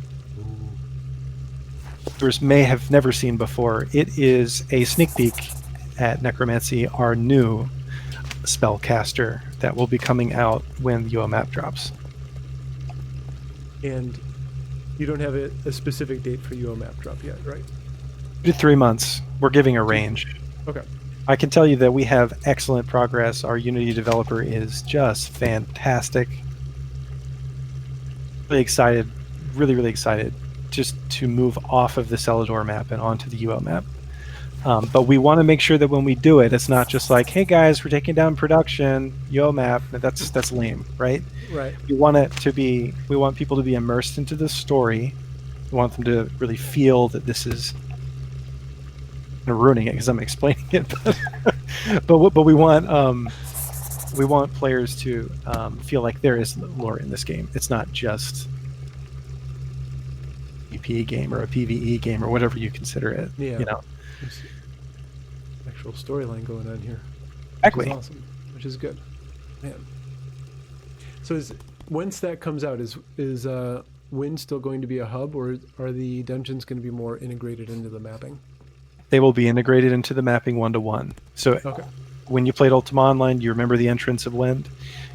Viewers may have never seen before. It is a sneak peek at Necromancy, our new spellcaster that will be coming out when the UO map drops. And you don't have a specific date for UO map drop yet, right? 2 to 3 months. We're giving a range. Okay. I can tell you that we have excellent progress. Our Unity developer is just fantastic. Really excited, really excited just to move off of the Celador map and onto the UO map. But we want to make sure that when we do it, it's not just like, hey guys, we're taking down production, UO map. That's lame, right? Right. We want people to be immersed into the story. We want them to really feel that this is ruining it because I'm explaining it, but we want players to feel like there is lore in this game. It's not just a PvP game or a PvE game or whatever you consider it. Yeah. You know, There's actual storyline going on here. exactly. Which is awesome. Which is good. Man. So once that comes out, is Wind still going to be a hub, or are the dungeons going to be more integrated into the mapping? They will be integrated into the mapping 1-to-1. So Okay. when you played Ultima Online, you remember the entrance of Wind.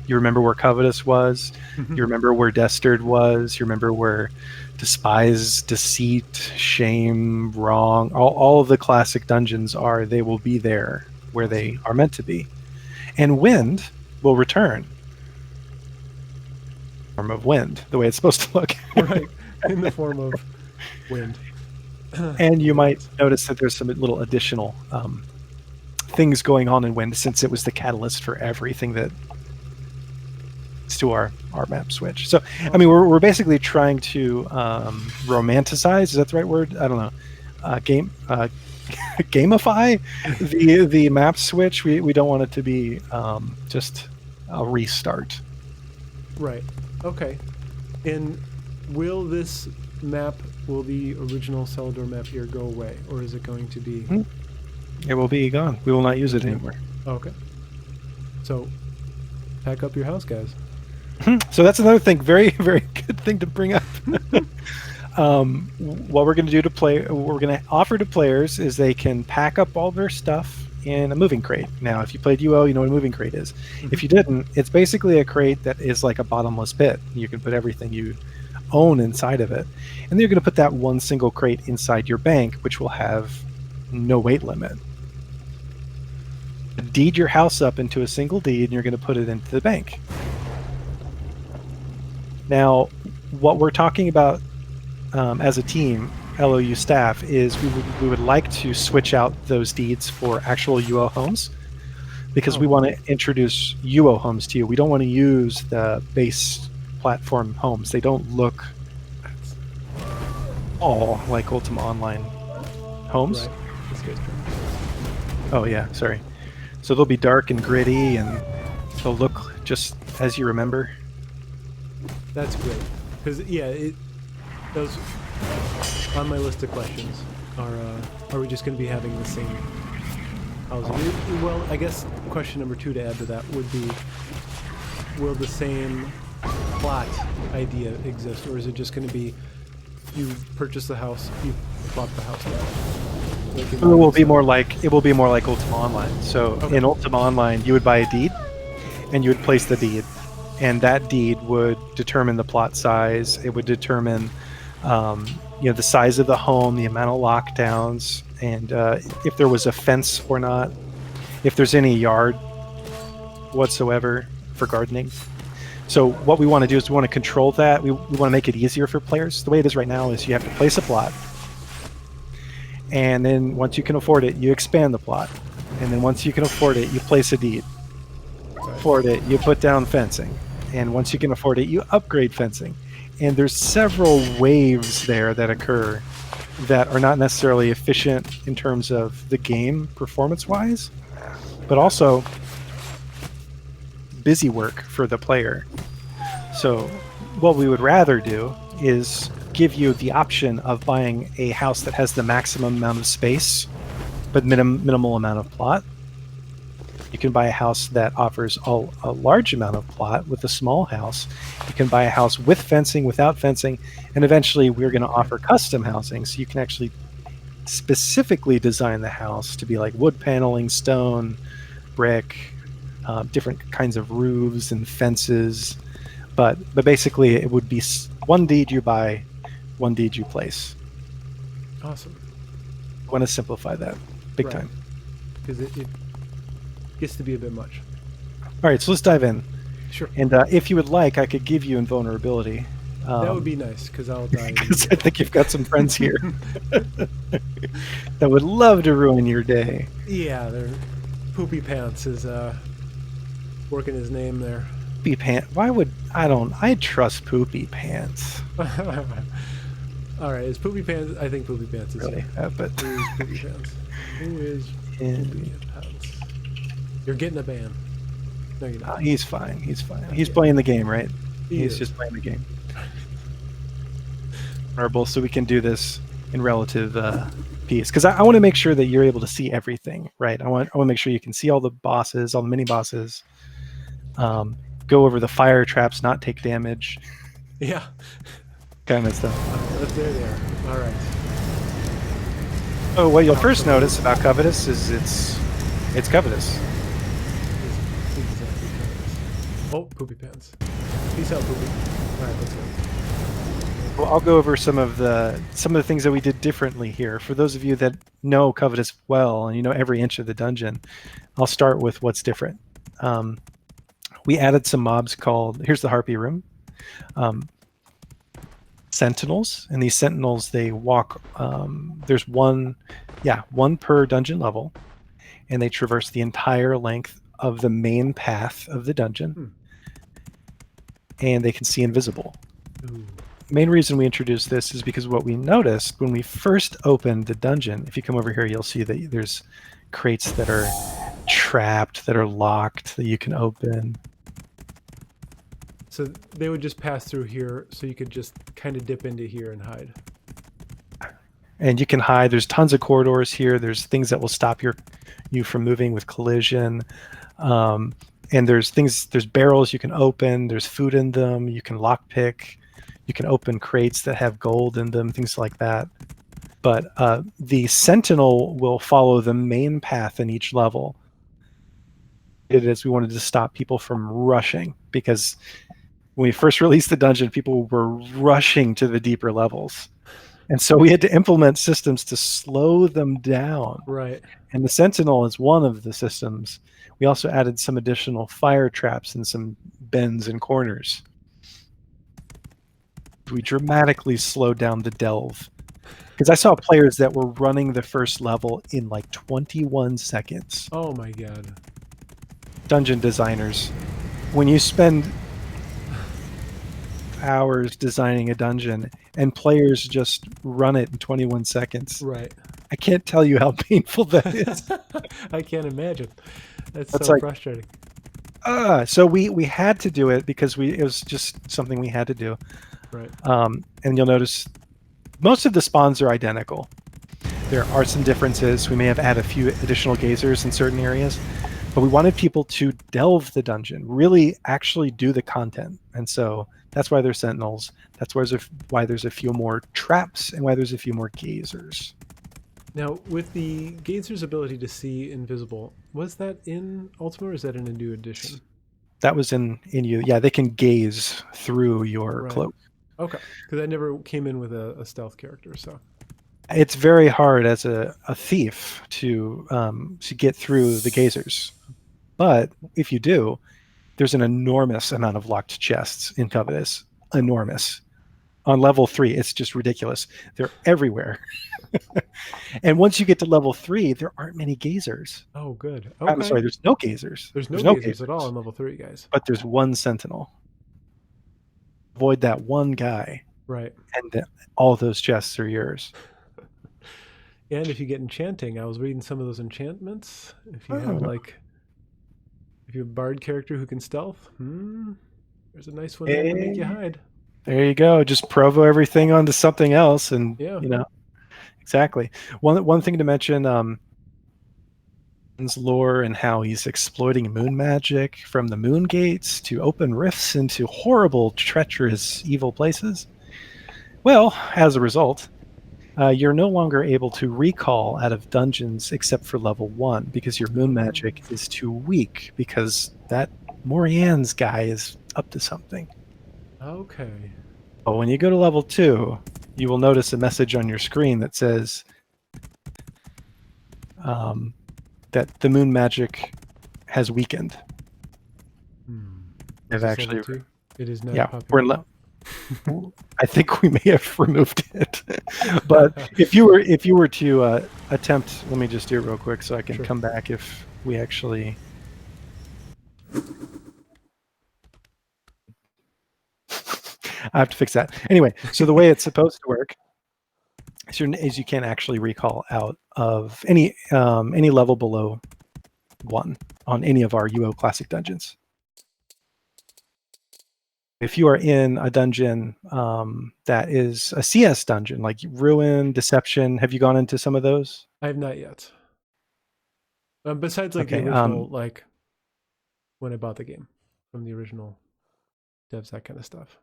You remember where Covetous was. You remember where Destard was. You remember where Despise, Deceit, Shame, Wrong, all of the classic dungeons are. They will be there where they are meant to be. And Wind will return. Form of Wind, the way it's supposed to look. Right. In the form of Wind. And you might notice that there's some little additional things going on in Wind, since it was the catalyst for everything that is to our map switch. So, I mean, we're basically trying to romanticize. Is that the right word? I don't know. Gamify the map switch. We don't want it to be just a restart. Right. Okay. And will the original Celador map here go away, or is it going to be... It will be gone. We will not use it anymore. Okay. So, pack up your house, guys. So that's another thing, very good thing to bring up. What we're going to do what we're going to offer to players is they can pack up all their stuff in a moving crate. Now, if you played UO, you know what a moving crate is. If you didn't, it's basically a crate that is like a bottomless pit. You can put everything you own inside of it, and then you're going to put that one single crate inside your bank, which will have no weight limit. Deed your house up into a single deed, and you're going to put it into the bank. Now, what we're talking about as a team, LOU staff, is we would like to switch out those deeds for actual UO homes, because we want to introduce UO homes to you. We don't want to use the base platform homes. They don't look all like Ultima Online homes. Right. This guy's trying. Oh yeah, sorry. So they'll be dark and gritty, and they'll look just as you remember. That's great. Because, yeah, those on my list of questions are we just going to be having the same housing? Well, I guess question number 2 to add to that would be, will the same plot idea exist, or is it just going to be you purchase the house, you plop the house down? Like It will be more like Ultima Online. So in Ultima Online, you would buy a deed, and you would place the deed, and that deed would determine the plot size. It would determine, the size of the home, the amount of lockdowns, and if there was a fence or not, if there's any yard whatsoever for gardening. So what we want to do is we want to control that. We want to make it easier for players. The way it is right now is you have to place a plot, and then once you can afford it, you expand the plot, and then once you can afford it, you place a deed. Afford it, you put down fencing. And once you can afford it, you upgrade fencing. And there's several waves there that occur that are not necessarily efficient in terms of the game performance-wise, but also busy work for the player. So what we would rather do is give you the option of buying a house that has the maximum amount of space, but minimal amount of plot. You can buy a house that offers a large amount of plot with a small house. You can buy a house with fencing, without fencing, and eventually we're going to offer custom housing, so you can actually specifically design the house to be like wood paneling, stone, brick, different kinds of roofs and fences. But basically, it would be one deed you buy, one deed you place. Awesome. I want to simplify that big time. Because it gets to be a bit much. All right, so let's dive in. Sure. And if you would like, I could give you invulnerability. That would be nice, because I'll die. Because I think you've got some friends here that would love to ruin your day. Yeah, they're Poopy Pants is working his name there. Poopy Pants. Why would I trust Poopy Pants? All right, is Poopy Pants? I think Poopy Pants is really, but who is Poopy Pants? Who is Poopy Pants? You're getting a ban. No, you're not. He's fine. He's fine. He's playing the game, right? He's just playing the game. Honorable, so we can do this in relative peace, because I want to make sure that you're able to see everything, right? I want to make sure you can see all the bosses, all the mini bosses. Go over the fire traps, not take damage. Yeah. Kind of stuff. There they are. All right. Oh, what you'll first notice about Covetous is it's Covetous. Exactly Covetous. Oh, Poopy Pants. Peace out, Poopy. All right, let's go. Well, I'll go over some of the things that we did differently here. For those of you that know Covetous well and you know every inch of the dungeon, I'll start with what's different. We added some mobs called, here's the Harpy Room, Sentinels. And these Sentinels, they walk, there's one per dungeon level, and they traverse the entire length of the main path of the dungeon. And they can see invisible. Ooh. Main reason we introduced this is because what we noticed when we first opened the dungeon, if you come over here, you'll see that there's crates that are trapped, that are locked, that you can open. So they would just pass through here, so you could just kind of dip into here and hide. And you can hide. There's tons of corridors here. There's things that will stop you from moving with collision. And there's barrels you can open. There's food in them. You can lockpick. You can open crates that have gold in them, things like that. But the Sentinel will follow the main path in each level. It is, we wanted to stop people from rushing, because when we first released the dungeon, people were rushing to the deeper levels. And so we had to implement systems to slow them down. Right. And the Sentinel is one of the systems. We also added some additional fire traps and some bends and corners. We dramatically slowed down the delve, because I saw players that were running the first level in like 21 seconds. Oh my god. Dungeon designers, when you spend hours designing a dungeon and players just run it in 21 seconds, right? I can't tell you how painful that is. I can't imagine. That's so like, frustrating. So we had to do it because it was just something we had to do. Right. And you'll notice most of the spawns are identical. There are some differences. We may have added a few additional gazers in certain areas, but we wanted people to delve the dungeon, really actually do the content. And so that's why there's Sentinels. That's why there's a few more traps and why there's a few more gazers. Now, with the gazer's ability to see invisible, was that in Ultima or is that in a new edition? That was in you. Yeah, they can gaze through your cloak. Okay, because that never came in with a stealth character, so. It's very hard as a thief to get through the gazers. But if you do, there's an enormous amount of locked chests in Covetous. Enormous. On level 3, it's just ridiculous. They're everywhere. And once you get to level 3, there aren't many gazers. Oh, good. Okay. I'm sorry, there's no gazers. There's no gazers at all on level 3, guys. But there's one Sentinel. avoid that one guy, Right. and all those chests are yours. And if you get enchanting, I was reading some of those enchantments. If you have if you have a bard character who can stealth, there's a nice one there to make you hide. There you go. Just provo everything onto something else, and Yeah. exactly. One thing to mention, his lore and how he's exploiting moon magic from the moon gates to open rifts into horrible, treacherous, evil places. Well, as a result, you're no longer able to recall out of dungeons except for level 1 because your moon magic is too weak because that Morian's guy is up to something. Okay. But when you go to level 2, you will notice a message on your screen that says that the moon magic has weakened. Is I've actually, level 2? It is now yeah, popping up. I think we may have removed it. But if you were to attempt, let me just do it real quick so I can come back if we actually. I have to fix that. Anyway, so the way it's supposed to work is you can't actually recall out of any level below 1 on any of our UO Classic dungeons. If you are in a dungeon that is a CS dungeon, like Ruin, Deception, have you gone into some of those? I have not yet. Besides, like the original, like when I bought the game from the original devs, that kind of stuff.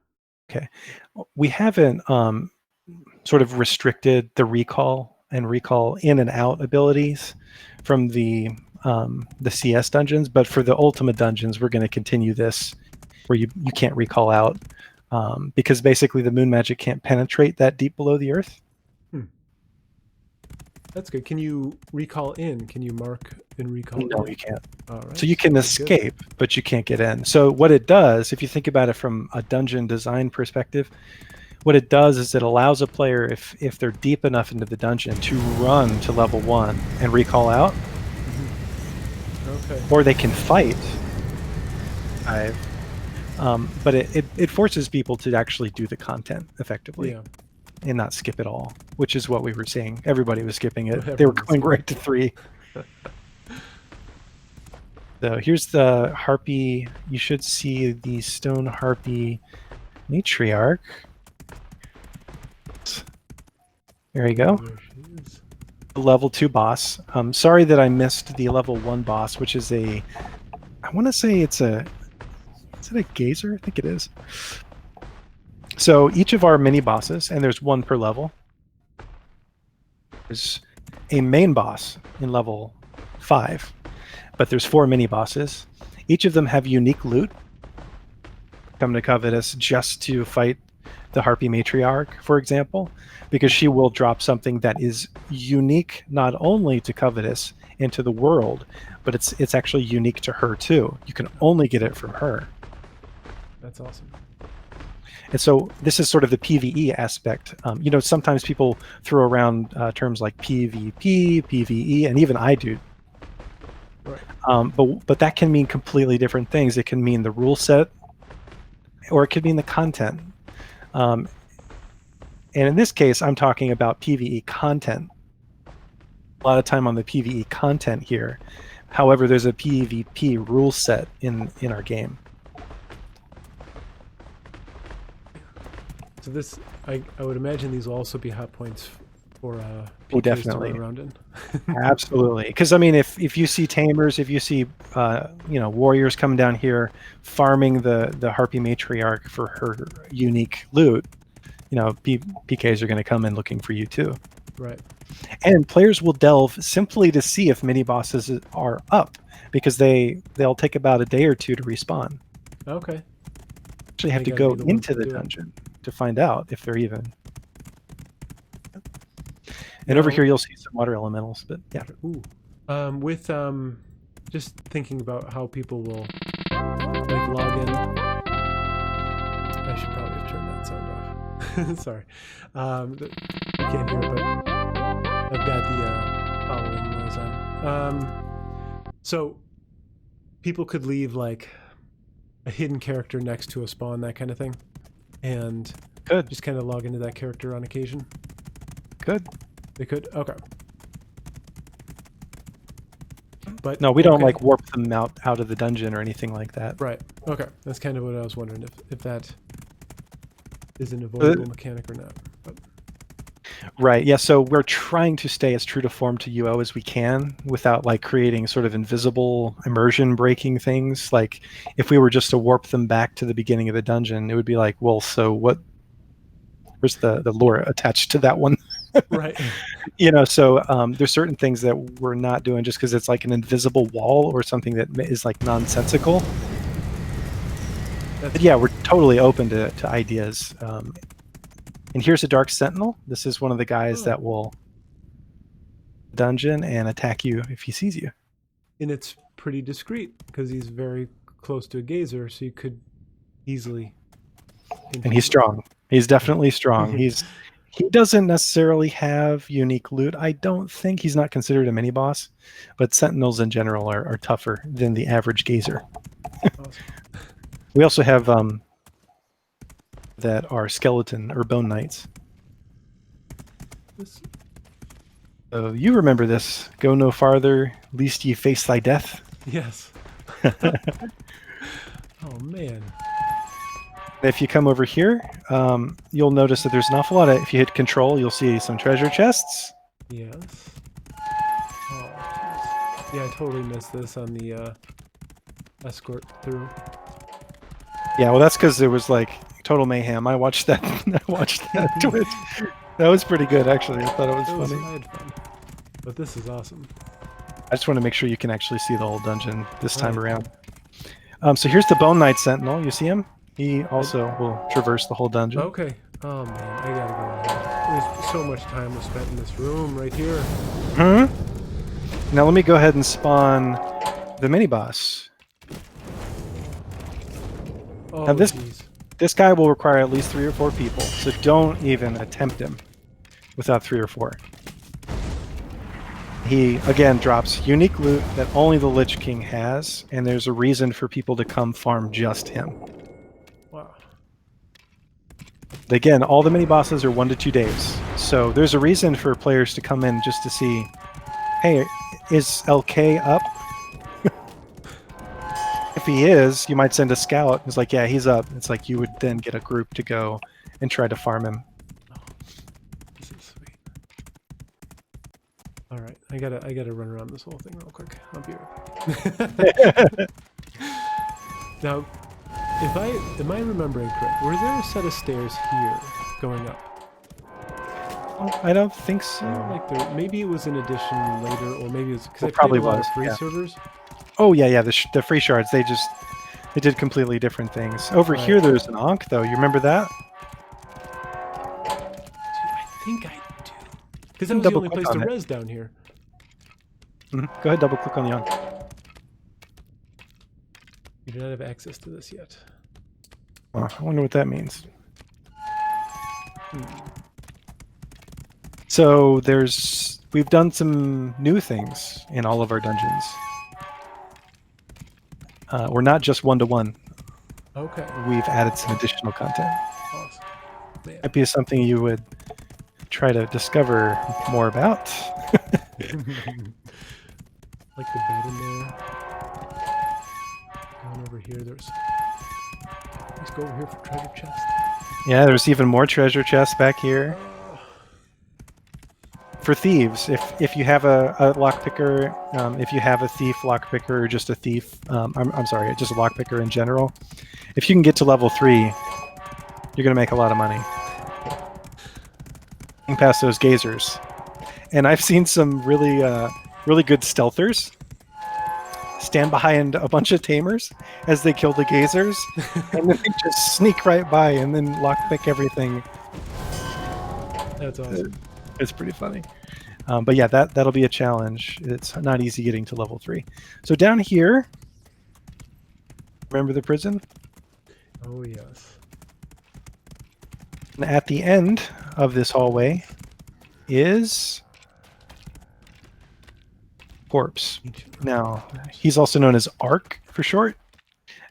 Okay, we haven't sort of restricted the recall in and out abilities from the CS dungeons, but for the Ultima dungeons, we're going to continue this where you can't recall out because basically the moon magic can't penetrate that deep below the earth. That's good. Can you recall in? Can you mark and recall in? No, you can't. All right. So you can escape, but you can't get in. So what it does, if you think about it from a dungeon design perspective, what it does is it allows a player, if they're deep enough into the dungeon, to run to level 1 and recall out. Okay. Or they can fight. But it forces people to actually do the content effectively and not skip it all, which is what we were seeing. Everybody was skipping it. They were going right to 3. So here's the harpy. You should see the stone harpy matriarch. There you go. There she is. The level 2 boss. Sorry that I missed the level 1 boss, which is I want to say is it a gazer? I think it is. So each of our mini bosses, and there's 1 per level, there's a main boss in level 5, but there's 4 mini bosses. Each of them have unique loot. Come to Covetous just to fight the Harpy Matriarch, for example, because she will drop something that is unique not only to Covetous and to the world, but it's actually unique to her too. You can only get it from her. That's awesome. And so this is sort of the PvE aspect. Sometimes people throw around terms like PvP, PvE, and even I do. Right. But that can mean completely different things. It can mean the rule set, or it could mean the content. And in this case, I'm talking about PvE content. A lot of time on the PvE content here. However, there's a PvP rule set in our game. So this, I would imagine these will also be hot points for PKs definitely to run around in. Absolutely, because I mean, if you see tamers, if you see warriors coming down here farming the Harpy Matriarch for her unique loot, PKs are going to come in looking for you too. Right. And players will delve simply to see if mini bosses are up, because they'll take about a day or 2 to respawn. Okay. Actually have to go into the dungeon to find out if they're even. And over here you'll see some water elementals, but yeah. Ooh. With just thinking about how people will like log in. I should probably have turned that sound off. Sorry. You can't hear it, but I've got the following noise on. So people could leave like a hidden character next to a spawn, that kind of thing. and Good. just kind of log into that character on occasion? Good. They could? Okay. But No, we don't okay. like warp them out of the dungeon or anything like that. Right. Okay. That's kind of what I was wondering, if that is an avoidable mechanic or not. But Right. Yeah. So we're trying to stay as true to form to UO as we can without like creating sort of invisible immersion breaking things. Like if we were just to warp them back to the beginning of the dungeon, it would be like, well, so what? Where's the lore attached to that one? right. So there's certain things that we're not doing just because it's like an invisible wall or something that is like nonsensical. But yeah, we're totally open to ideas. And here's a Dark Sentinel. This is one of the guys that will dungeon and attack you if he sees you. And it's pretty discreet because he's very close to a gazer, so you could easily. And he's strong. He's definitely strong. He doesn't necessarily have unique loot. I don't think he's not considered a mini boss, but Sentinels in general are tougher than the average gazer. Awesome. We also have that are skeleton or bone knights. So you remember this. Go no farther, lest ye face thy death. Yes. Oh, man. If you come over here, you'll notice that there's an awful lot of, if you hit control, you'll see some treasure chests. Yes. Oh, geez. Yeah, I totally missed this on the escort through. Yeah, well, that's because there was like total mayhem. I watched that. Twitch. That was pretty good, actually. I thought it was funny. I had fun. But this is awesome. I just want to make sure you can actually see the whole dungeon this time around. So here's the Bone Knight Sentinel. You see him? He also will traverse the whole dungeon. Okay. Oh man, I gotta go ahead. There's so much time was spent in this room right here. Now let me go ahead and spawn the mini boss. Oh, now this guy will require at least 3 or 4 people, so don't even attempt him without 3 or 4. He again drops unique loot that only the Lich King has, and there's a reason for people to come farm just him. Wow. Again, all the mini bosses are 1 to 2 days, so there's a reason for players to come in just to see, hey, is LK up? If he is, you might send a scout. It's like, yeah, he's up. It's like you would then get a group to go and try to farm him. Oh, this is sweet. All right, I gotta run around this whole thing real quick. I'll be right back. Now, am I remembering correct? Were there a set of stairs here going up? I don't think so. Like maybe it was an addition later, or maybe it was because I probably played a lot was of free servers. Oh yeah, the free shards. They did completely different things. Over here, there's an Ankh though. You remember that? I think I do. Because that was the only place to res down here. Go ahead, double click on the Ankh. You do not have access to this yet. Oh, I wonder what that means. So we've done some new things in all of our dungeons. We're not just 1-to-1. Okay. We've added some additional content. Awesome. Man. Might be something you would try to discover more about. Like the bed in there. Going over here, let's go over here for treasure chest. Yeah, there's even more treasure chests back here. For thieves, if you have a lockpicker, if you have a thief lockpicker or just a thief, I'm sorry, just a lockpicker in general, if you can get to level 3, you're gonna make a lot of money. You can pass those gazers, and I've seen some really good stealthers stand behind a bunch of tamers as they kill the gazers, and then they just sneak right by and then lockpick everything. That's awesome. It's pretty funny. But yeah, that'll be a challenge. It's not easy getting to level 3. So down here, remember the prison? Oh, yes. And at the end of this hallway is Corpse. Now, he's also known as Ark for short.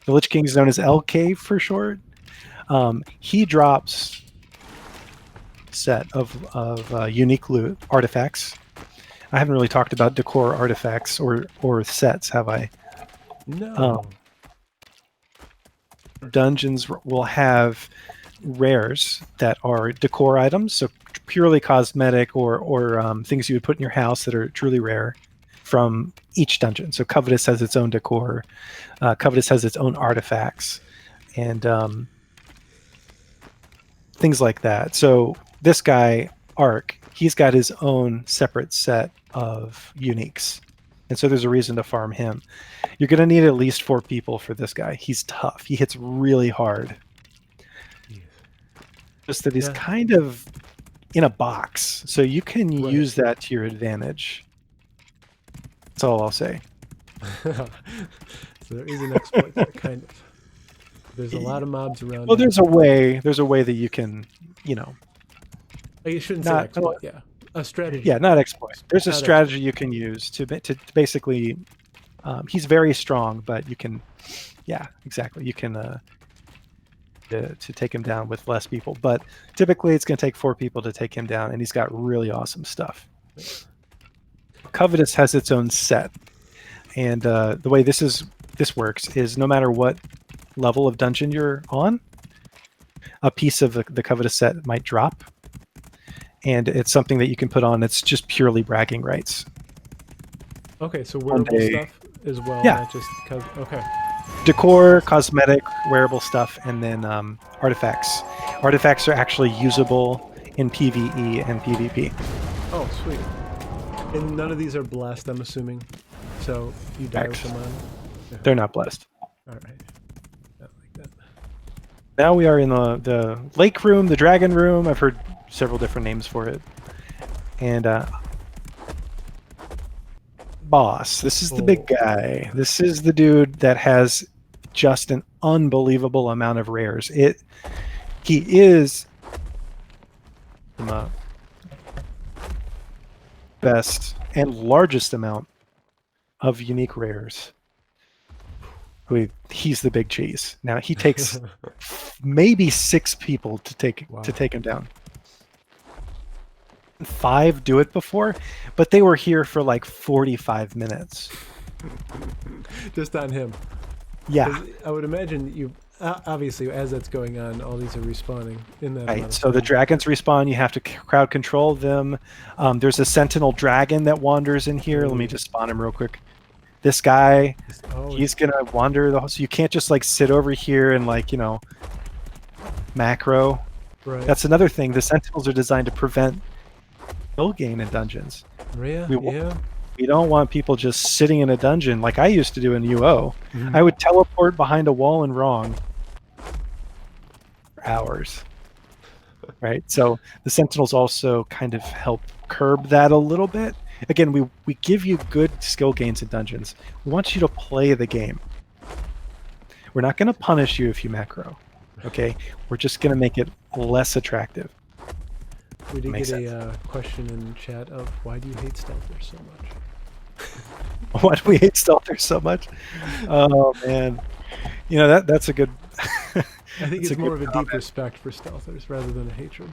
The Lich King is known as LK for short. He drops set of unique loot artifacts. I haven't really talked about decor artifacts or sets, have I? No. Dungeons will have rares that are decor items, so purely cosmetic or things you would put in your house that are truly rare from each dungeon. So Covetous has its own decor. Covetous has its own artifacts and things like that. So this guy, Ark, he's got his own separate set of uniques. And so there's a reason to farm him. You're going to need at least 4 people for this guy. He's tough. He hits really hard. Jeez. Just that he's kind of in a box. So you can Right. use that to your advantage. That's all I'll say. So there is an exploit there, kind of. There's a lot of mobs around. Well, there's a way that you can, you know. You shouldn't say exploit, yeah. A strategy. Yeah, not exploit. There's a Not strategy you can use to basically. He's very strong, but you can, yeah, exactly. You can to take him down with less people, but typically it's going to take 4 people to take him down, and he's got really awesome stuff. Covetous has its own set, and the way this works is no matter what level of dungeon you're on, a piece of the Covetous set might drop, and it's something that you can put on. It's just purely bragging rights. Okay, so wearable stuff as well, yeah. not just okay. Decor, cosmetic, wearable stuff, and then artifacts. Artifacts are actually usable in PvE and PvP. Oh, sweet. And none of these are blessed, I'm assuming. So you die with them on? Yeah. They're not blessed. All right. Not like that. Now we are in the lake room, the dragon room. I've heard several different names for it. And boss. This is the big guy. This is the dude that has just an unbelievable amount of rares. He is the best and largest amount of unique rares. He's the big cheese. Now he takes maybe 6 people to take him down. 5 do it before, but they were here for like 45 minutes. Just on him. Yeah. I would imagine you obviously as that's going on, all these are respawning in that. Right. So the dragons respawn. You have to crowd control them. There's a sentinel dragon that wanders in here. Let me just spawn him real quick. This guy, he's gonna wander the whole. So you can't just like sit over here and like macro. Right. That's another thing. The sentinels are designed to prevent skill gain in dungeons. Yeah. We don't want people just sitting in a dungeon like I used to do in UO. I would teleport behind a wall and wrong for hours. Right? So the Sentinels also kind of help curb that a little bit. Again, we give you good skill gains in dungeons. We want you to play the game. We're not going to punish you if you macro. Okay? We're just going to make it less attractive. We did get a question in chat of why do you hate stealthers so much? Why do we hate stealthers so much? Oh man, that's a good. I think it's more of a deep respect for stealthers rather than a hatred.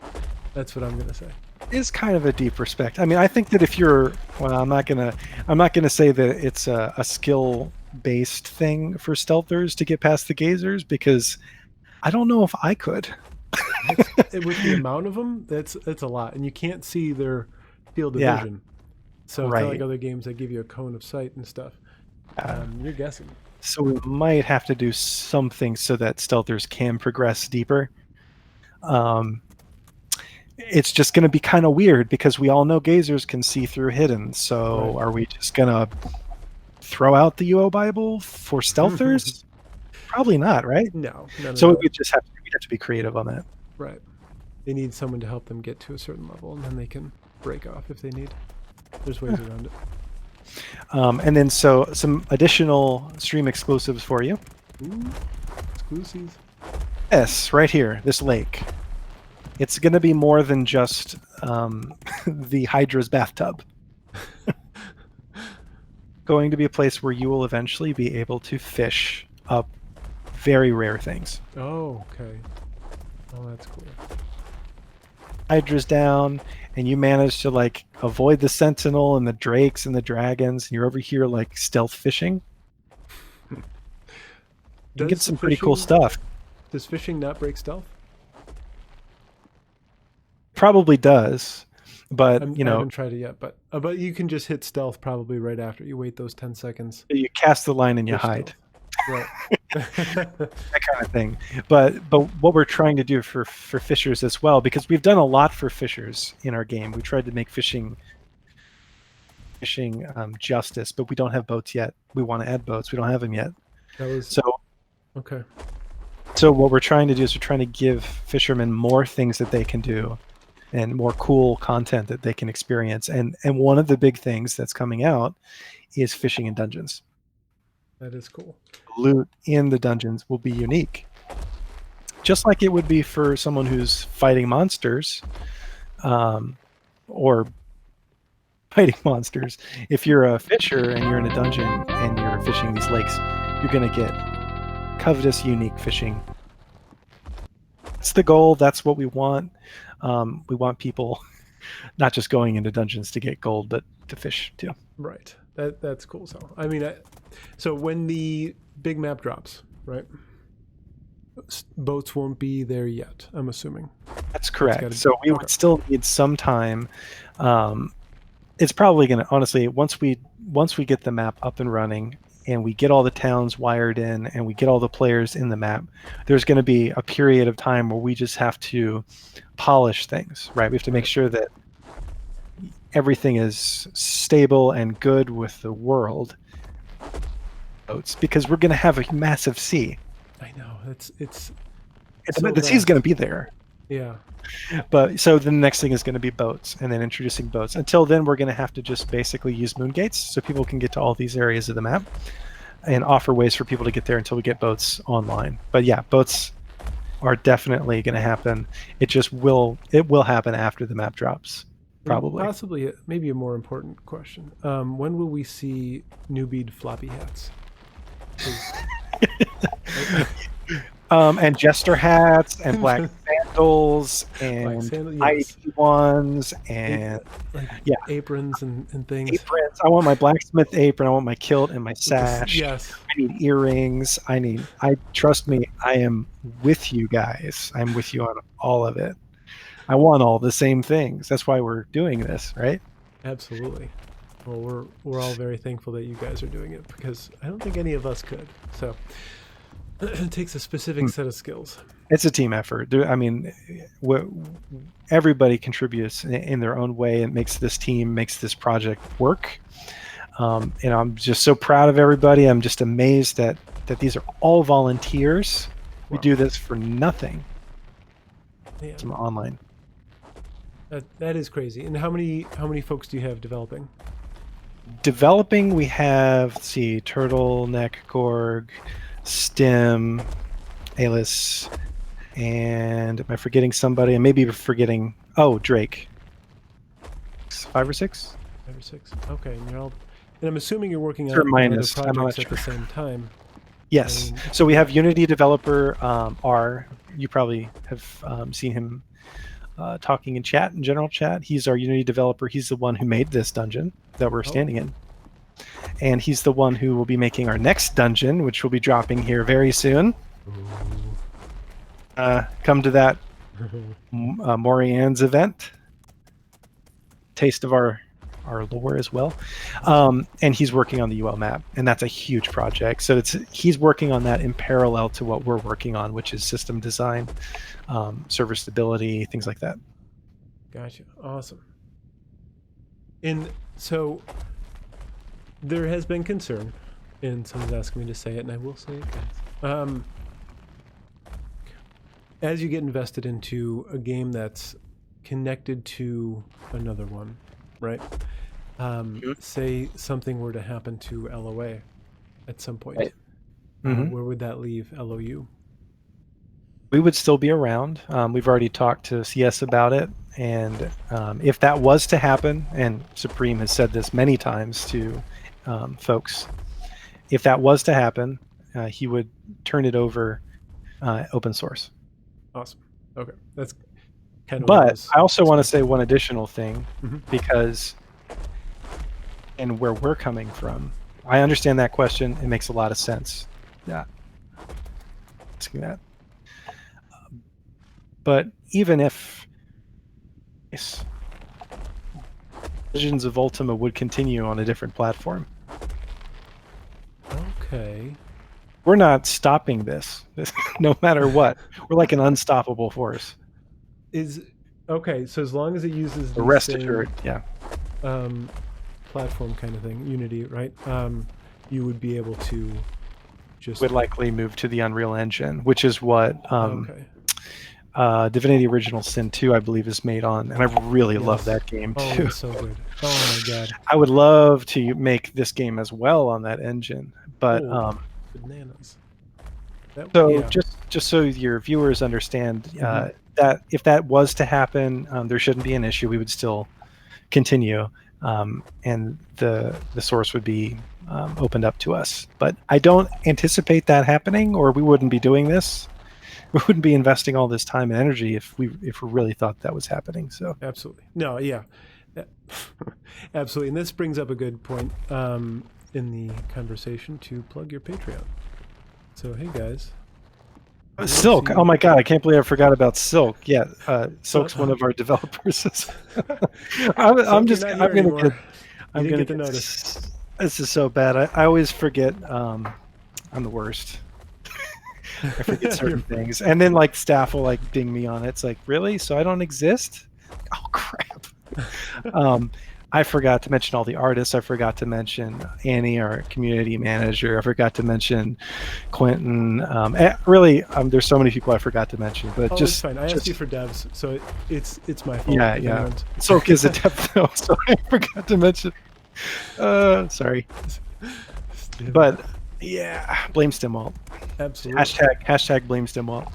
That's what I'm gonna say. It's kind of a deep respect. I mean, I think that if you're, well, I'm not gonna say that it's a skill-based thing for stealthers to get past the gazers, because I don't know if I could. With the amount of them, that's a lot, and you can't see their field of vision. So it's not like other games that give you a cone of sight and stuff. You're guessing. So we might have to do something so that stealthers can progress deeper. It's just going to be kind of weird because we all know gazers can see through hidden. So are we just going to throw out the UO Bible for stealthers? Probably not, right? No. So we just have to be creative on that. Right. They need someone to help them get to a certain level, and then they can break off if they need. There's ways around it. And then so some additional stream exclusives for you. Ooh, exclusives. Yes, right here, this lake. It's going to be more than just the Hydra's bathtub. Going to be a place where you will eventually be able to fish up very rare things. Oh, okay. Oh, that's cool. Hydra's down, and you manage to like avoid the sentinel and the drakes and the dragons, and you're over here like stealth fishing. You can get some pretty cool stuff. Does fishing not break stealth? Probably does, but I haven't tried it yet, but you can just hit stealth probably right after. You wait those 10 seconds. you cast the line and you Fish hide. stealth. Right. That kind of thing. But what we're trying to do for fishers as well, because we've done a lot for fishers in our game. We tried to make fishing justice, but we don't have boats yet. We want to add boats. We don't have them yet. Okay. So what we're trying to do is we're trying to give fishermen more things that they can do and more cool content that they can experience. And one of the big things that's coming out is fishing in dungeons. That is cool. Loot in the dungeons will be unique. Just like it would be for someone who's fighting monsters, or fighting monsters. If you're a fisher and you're in a dungeon and you're fishing these lakes, you're going to get Covetous unique fishing. That's the goal. That's what we want. We want people not just going into dungeons to get gold, but to fish too. Right. That's cool. So, I mean, so when the big map drops, right? Boats won't be there yet, I'm assuming. That's correct. So we would still need some time. It's probably going to, honestly, once we get the map up and running and we get all the towns wired in and we get all the players in the map, there's going to be a period of time where we just have to polish things, right? We have to make sure that everything is stable and good with the world boats, because we're going to have a massive sea. I know. It's so the sea's going to be there. Yeah. But so the next thing is going to be boats, and then introducing boats. Until then, we're going to have to just basically use moon gates so people can get to all these areas of the map and offer ways for people to get there until we get boats online. But yeah, boats are definitely going to happen. It will happen after the map drops, probably. Possibly, maybe a more important question. When will we see newbie floppy hats? And jester hats and black sandals and ID ones and aprons and things. Aprons. I want my blacksmith apron. I want my kilt and my sash. Yes. I need earrings. Trust me, I am with you guys. I'm with you on all of it. I want all the same things. That's why we're doing this, right? Absolutely. Well, we're all very thankful that you guys are doing it, because I don't think any of us could. So it takes a specific set of skills. It's a team effort. I mean, everybody contributes in their own way and makes this project work. And I'm just so proud of everybody. I'm just amazed that these are all volunteers. Wow. We do this for nothing. Yeah. Ultima Online. That is crazy. And how many folks do you have developing? Developing, we have, let's see, Turtleneck, Gorg, Stim, Alice, and am I forgetting somebody? I may be forgetting. Oh, Drake. 5 or 6? 5 or 6. Okay, and I'm assuming you're working on other projects at the same time. Yes. So we have Unity developer R. You probably have seen him talking in chat, in general chat. He's our Unity developer. He's the one who made this dungeon that we're standing in. And he's the one who will be making our next dungeon, which will be dropping here very soon. Come to that Morian's event. Taste of our lore as well. And he's working on the UL map, and that's a huge project. So he's working on that in parallel to what we're working on, which is system design, server stability, things like that. Gotcha. Awesome. And so there has been concern, and someone's asking me to say it, and I will say it, guys. As you get invested into a game that's connected to another one, right? Say something were to happen to LOA at some point. Right. Where would that leave LOU? We would still be around. We've already talked to CS about it, and if that was to happen, and Supreme has said this many times to folks, if that was to happen, he would turn it over open source. Awesome. Okay, that's kind of what I But was I also want to say expecting. one additional thing, Mhm. because and where we're coming from, I understand that question. It makes a lot of sense. Yeah, asking that. But even if yes, Legends of Ultima would continue on a different platform, Okay. we're not stopping this no matter what. We're like an unstoppable force. Is okay. So as long as it uses So the rest same assured, yeah. um, platform kind of thing, Unity, right? You would be able to just Would likely move to the Unreal Engine, which is what okay. Divinity Original Sin 2, I believe, is made on. And I really love Yes. that game Oh, too. it's so good. Oh my god. I would love to make this game as well on that engine. But Oh, bananas. That so yeah. just so your viewers understand, Hmm. that if that was to happen, there shouldn't be an issue. We would still continue, and the source would be opened up to us. But I don't anticipate that happening, or we wouldn't be doing this. We wouldn't be investing all this time and energy if we really thought that was happening. So Absolutely. No, yeah. Uh, Absolutely. And this brings up a good point in the conversation to plug your Patreon. So hey guys, if you want to Silk. Oh see my god, I can't believe I forgot about Silk. Yeah, so Silk's one of our developers. so I'm you're just not I'm here gonna get anymore. You I'm didn't gonna get the get notice. this is so bad. I always forget. I'm the worst. I forget You're certain fine. things, and then like staff will like ding me on it. It's like, really? So I don't exist? Oh crap. Um, I forgot to mention all the artists. I forgot to mention Annie, our community manager. I forgot to mention Quentin. Really, there's so many people I forgot to mention, but Oh, it's fine. I asked you just for devs, so it's my fault yeah, if yeah. anyone's Silk is a depth though, so I forgot to mention. Sorry, but yeah, blame Stimwalt. absolutely. Hashtag blame Stimwalt.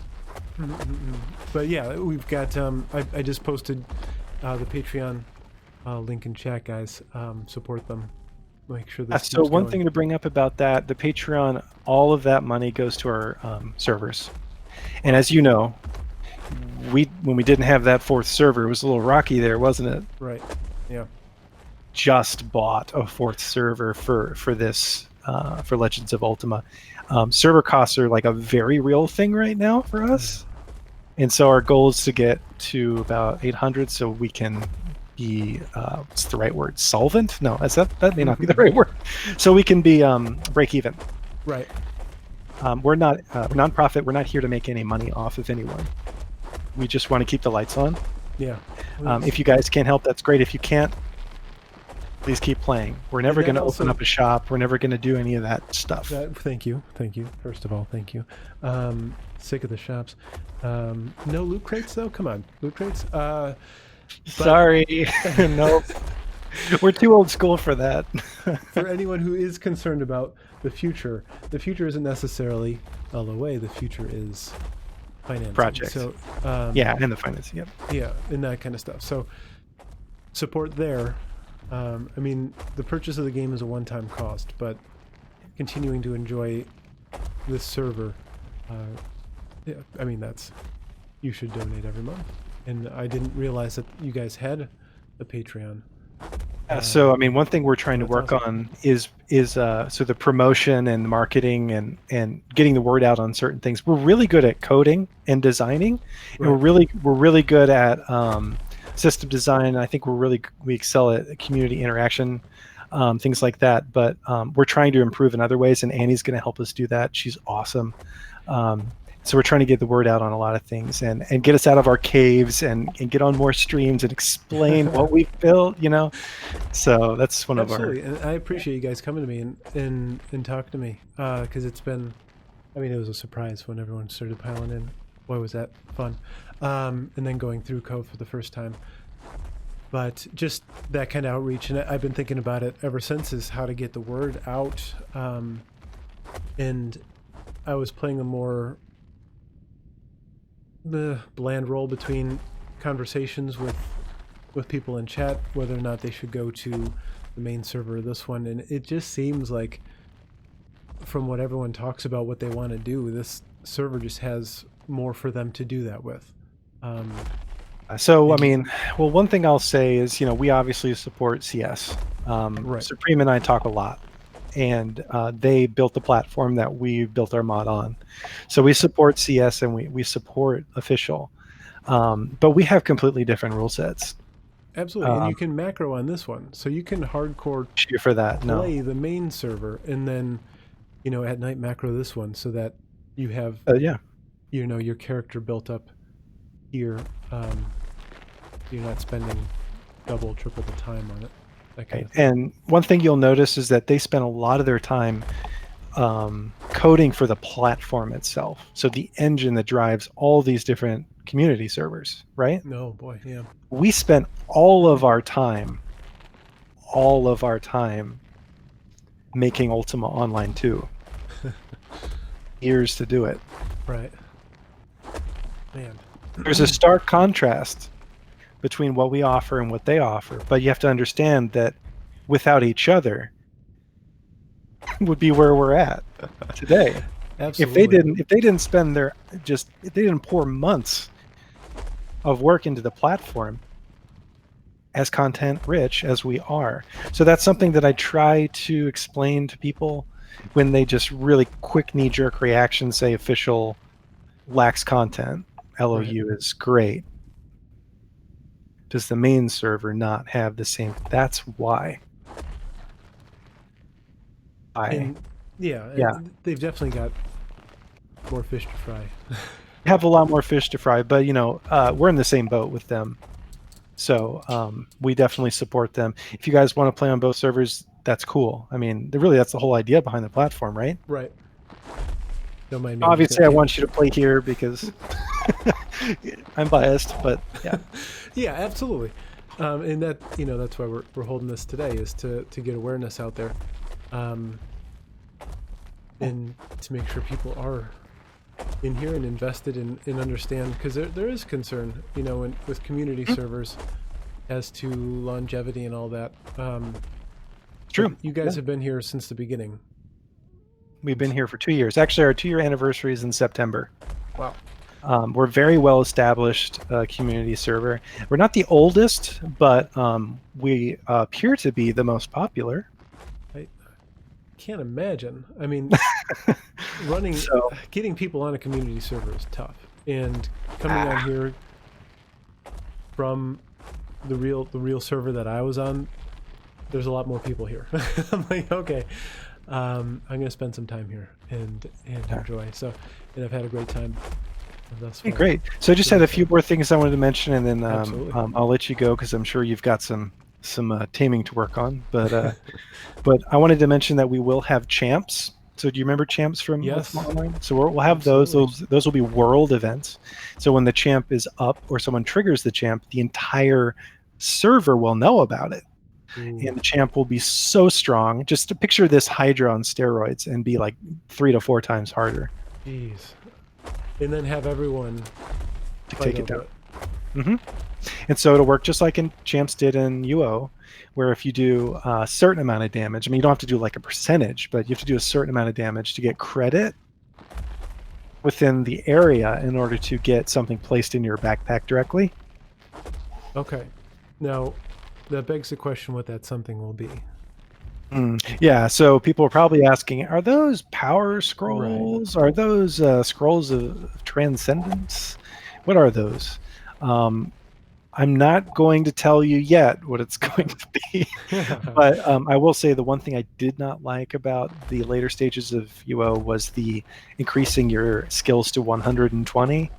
Mm-mm-mm. But yeah, we've got I just posted the Patreon link in chat, guys. Support them. Make sure this So keeps one going. thing to bring up about that, the Patreon, all of that money goes to our servers. And Wow. as you know, when we didn't have that fourth server, it was a little rocky there, wasn't it? Right. Yeah. Just bought a fourth server for this for Legends of Ultima. Server costs are like a very real thing right now for Yeah. us, and so our goal is to get to about 800 so we can be what's the right word, solvent? No, that may not be the right word. So we can be break even. Right. We're not we're nonprofit. We're not here to make any money off of anyone. We just want to keep the lights on. Yeah. If you guys can help, that's great. If you can't, please keep playing. We're And never that going to open also up a shop. We're never going to do any of that stuff. thank you, thank you. First of all, thank you. Sick of the shops. No loot crates though. Come on, loot crates. But Sorry, no, we're too old school for that. for anyone who is concerned about the future isn't necessarily LOA. The future is financing. Project. So Yeah, and the finance. Yep. yeah, and that kind of stuff. So support there. I mean, the purchase of the game is a one-time cost, but continuing to enjoy this server, yeah, I mean, that's you should donate every month. And I didn't realize that you guys had a Patreon. So I mean, one thing we're trying to That's work awesome. on is so the promotion and the marketing and getting the word out on certain things. We're really good at coding and designing, and Right. we're really good at system design. I think we excel at community interaction, things like that. But we're trying to improve in other ways, and Annie's going to help us do that. She's awesome. So we're trying to get the word out on a lot of things and get us out of our caves and get on more streams and explain what we've built, So that's one of our. Absolutely, and I appreciate you guys coming to me and talking to me because it's been, I mean, it was a surprise when everyone started piling in. Boy, was that fun! And then going through Cove for the first time, but just that kind of outreach, and I've been thinking about it ever since, is how to get the word out. And I was playing a more bland role between conversations with people in chat, whether or not they should go to the main server of this one. And it just seems like, from what everyone talks about what they want to do, this server just has more for them to do that with. So, I And- mean, well, one thing I'll say is, we obviously support CS. Right. Supreme and I talk a lot, and they built the platform that we built our mod on. So we support CS and we support official, but we have completely different rule sets. Absolutely, and you can macro on this one, so you can hardcore Cheer for that. No. play the main server, and then at night macro this one, so that you have Yeah. your character built up here. You're not spending double, triple the time on it. That kind of thing. And one thing you'll notice is that they spend a lot of their time coding for the platform itself. So the engine that drives all these different community servers, right? No, boy, yeah. We spent all of our time making Ultima Online 2. Years to do it. Right. Man. There's a stark contrast between what we offer and what they offer, but you have to understand that without each other would be where we're at today. Absolutely. If they didn't spend if they didn't pour months of work into the platform, as content rich as we are. So that's something that I try to explain to people when they just really quick knee-jerk reaction say official lacks content. LOU Right. is great. Does the main server not have the same? That's why. Yeah. They've definitely got more fish to fry. Have a lot more fish to fry, but we're in the same boat with them. So we definitely support them. If you guys want to play on both servers, that's cool. I mean, that's the whole idea behind the platform, right? Right. Don't mind me. Obviously, I want you to play here because I'm biased, but yeah. Yeah, absolutely. And that's why we're holding this today, is to get awareness out there, and to make sure people are in here and invested in understand, because there is concern, with community servers as to longevity and all that. True. You guys have been here since the beginning. We've been here for 2 years. Actually, our 2-year anniversary is in September. Wow. We're very well established community server. We're not the oldest, but we appear to be the most popular. I can't imagine. I mean, getting people on a community server is tough, and coming on here from the real server that I was on, there's a lot more people here. I'm like, okay, I'm gonna spend some time here and enjoy. So, and I've had a great time thus far. Great. So I just had a few more things I wanted to mention, and then I'll let you go because I'm sure you've got some taming to work on. But but I wanted to mention that we will have champs. So do you remember champs from Ultima Online? So we'll have those. Those will be world events. So when the champ is up or someone triggers the champ, the entire server will know about it. Ooh. And the champ will be so strong. Just to picture this Hydra on steroids and be like 3 to 4 times harder. Jeez. And then have everyone to take it down. And so it'll work just like champs did in UO, where if you do a certain amount of damage, I mean, you don't have to do like a percentage, but you have to do a certain amount of damage to get credit within the area in order to get something placed in your backpack directly. Okay. Now, that begs the question what that something will be. Yeah, so people are probably asking, are those power scrolls? Right. Are those scrolls of transcendence? What are those? I'm not going to tell you yet what it's going to be, but I will say the one thing I did not like about the later stages of UO was the increasing your skills to 120.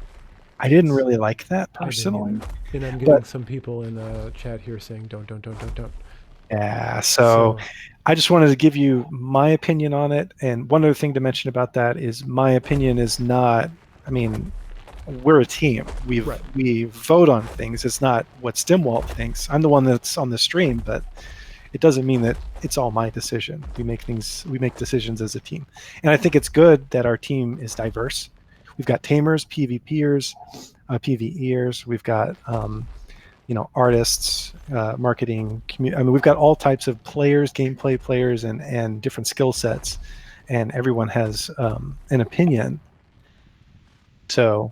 I didn't really like that personally. And I'm getting some people in the chat here saying, don't. Yeah, so I just wanted to give you my opinion on it. And one other thing to mention about that is my opinion is not, I mean, we're a team. We vote on things. It's not what Stimwalt thinks. I'm the one that's on the stream, but it doesn't mean that it's all my decision. We make decisions as a team. And I think it's good that our team is diverse. We've got tamers, PvPers, PvEers. We've got artists, marketing. I mean, we've got all types of players, gameplay players, and different skill sets, and everyone has an opinion. So,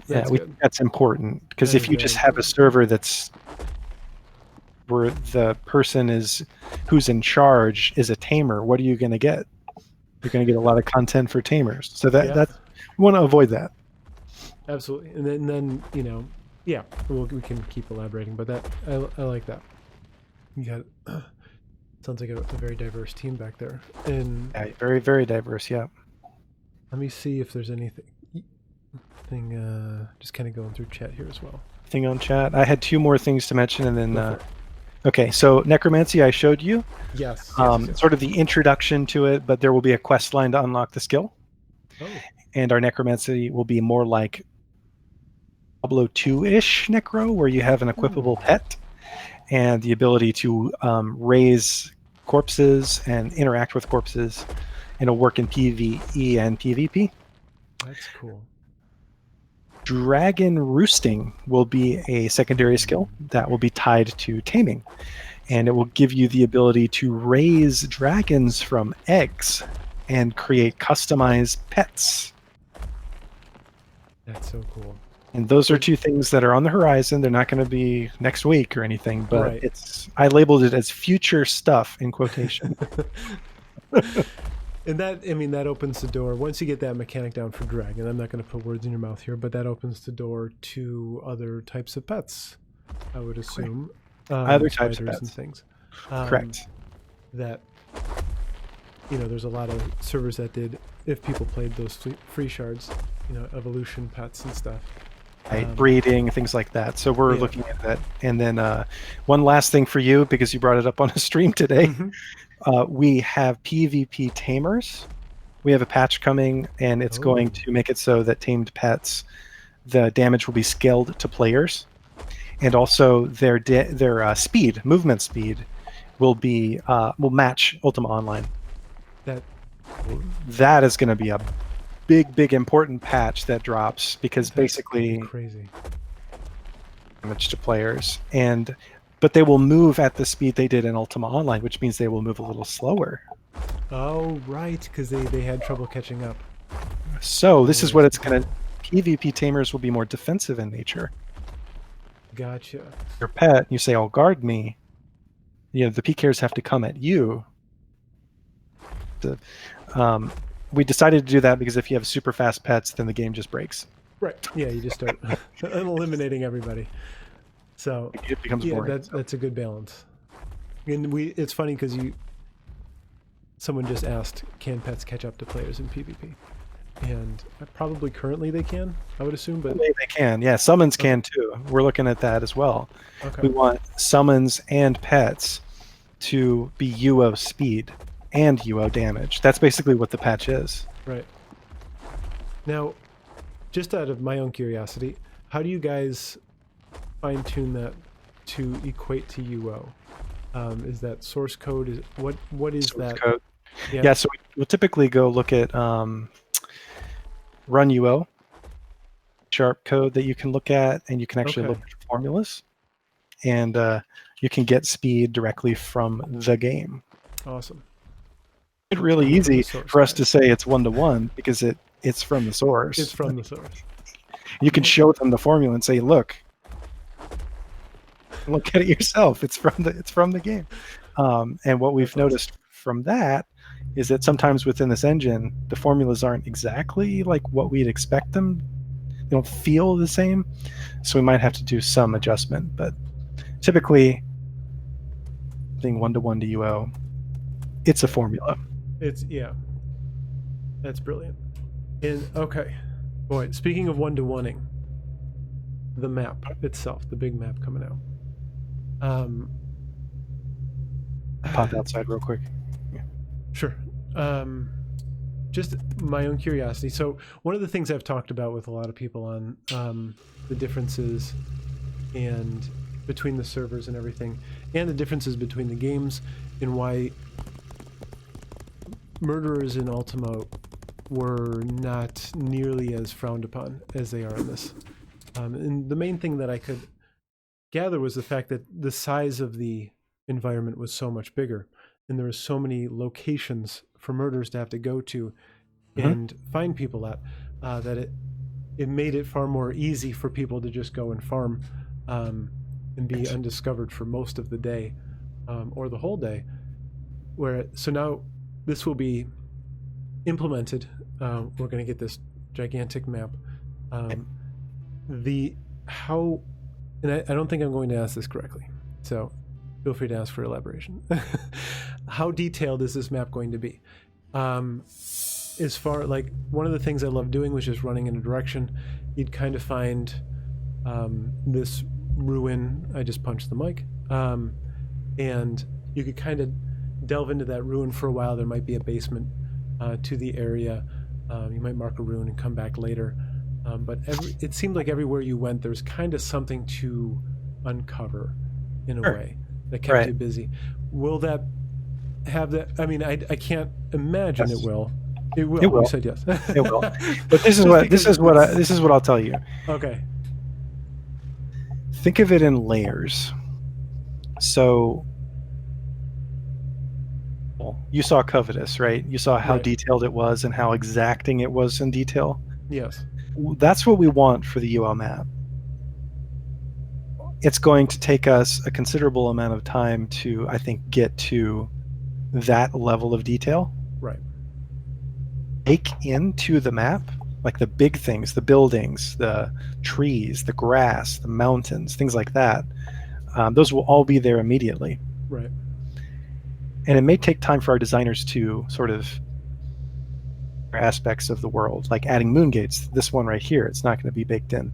Yeah, That's we good. think that's important because That if is you very just have a important. server that's where the person is who's in charge is a tamer, what are you going to get? You're going to get a lot of content for tamers. So Yeah, that's we want to avoid that. absolutely. And then yeah, we can keep elaborating, but I like that. You got sounds like a very diverse team back there. And Yeah, very very diverse. Yeah. let me see if there's anything. Just kind of going through chat here as well. Thing on chat. I had two more things to mention, and then Go for it. okay. So necromancy, I showed you. Yes. Sort of the introduction to it, but there will be a quest line to unlock the skill, Oh. and our necromancy will be more like Diablo 2-ish necro, where you have an equipable pet and the ability to raise corpses and interact with corpses. It'll work in PvE and PvP. That's cool. Dragon roosting will be a secondary skill that will be tied to taming, and it will give you the ability to raise dragons from eggs and create customized pets. That's so cool. And those are two things that are on the horizon. They're not going to be next week or anything, but Right. I labeled it as future stuff in quotation. And that opens the door. Once you get that mechanic down for dragon, I'm not going to put words in your mouth here, but that opens the door to other types of pets, I would assume. Other types of Spiders pets. and things. Correct. That, there's a lot of servers that did, if people played those free shards, evolution pets and stuff. Right, breeding, things like that. So we're Yeah. looking at that. And then one last thing for you, because you brought it up on a stream today. We have PvP tamers. We have a patch coming, and it's going to make it so that tamed pets, the damage will be scaled to players, and also their speed, movement speed, will match Ultima Online. That is going to be a big important patch that drops, because basically crazy damage to players, but they will move at the speed they did in Ultima Online, which means they will move a little slower. Oh, right, because they had trouble catching up. So this is what it's going to... PvP tamers will be more defensive in nature. Gotcha. Your pet, you say, "Oh, guard me." The PKers have to come at you. We decided to do that because if you have super fast pets, then the game just breaks. Right. Yeah, you just start eliminating everybody. So it becomes boring. That's a good balance. And it's funny because someone just asked, can pets catch up to players in PvP? And probably currently they can, I would assume, but they can. Yeah, summons can too. We're looking at that as well. Okay. We want summons and pets to be UO speed and UO damage. That's basically what the patch is. Right. Now, just out of my own curiosity, how do you guys fine-tune that to equate to UO? Is that source code? What is source that? Code. Yeah, so we'll typically go look at run UO sharp code that you can look at, and you can actually look at formulas, and you can get speed directly from the game. Awesome. It's really easy for us to say it's 1-to-1 because it's from the source. It's from the source. You can show them the formula and say, look at it yourself. It's from the game. And what we've noticed from that is that sometimes within this engine, the formulas aren't exactly like what we'd expect them. They don't feel the same. So we might have to do some adjustment. But typically, being 1-to-1 to UO, it's a formula. That's brilliant. And okay, boy, speaking of 1-to-1ing, the map itself, the big map coming out. Pop outside real quick. Yeah. Sure. Just my own curiosity. So one of the things I've talked about with a lot of people on the differences and between the servers and everything, and the differences between the games, and why murderers in Ultima were not nearly as frowned upon as they are in this. And the main thing that I could gather was the fact that the size of the environment was so much bigger, and there were so many locations for murderers to have to go to and find people at, that it made it far more easy for people to just go and farm and be undiscovered for most of the day or the whole day. So now this will be implemented. We're going to get this gigantic map. And I don't think I'm going to ask this correctly, so feel free to ask for elaboration. How detailed is this map going to be? As far, like, one of the things I love doing was just running in a direction. You'd kind of find this ruin. I just punched the mic. And you could kind of delve into that ruin for a while. There might be a basement to the area. You might mark a ruin and come back later. But it seemed like everywhere you went, there's kind of something to uncover in a way that kept you busy. Will that have that? I mean, I can't imagine it will. It will. You said yes. It will. But this is what I'll tell you. Okay. Think of it in layers. So you saw Covetous, right? You saw how detailed it was and how exacting it was in detail. Yes. That's what we want for the UL map. It's going to take us a considerable amount of time to, I think, get to that level of detail. Right. Bake into the map, like the big things, the buildings, the trees, the grass, the mountains, things like that. Those will all be there immediately. Right. And it may take time for our designers to sort of aspects of the world, like adding moon gates. This one right here, it's not going to be baked in.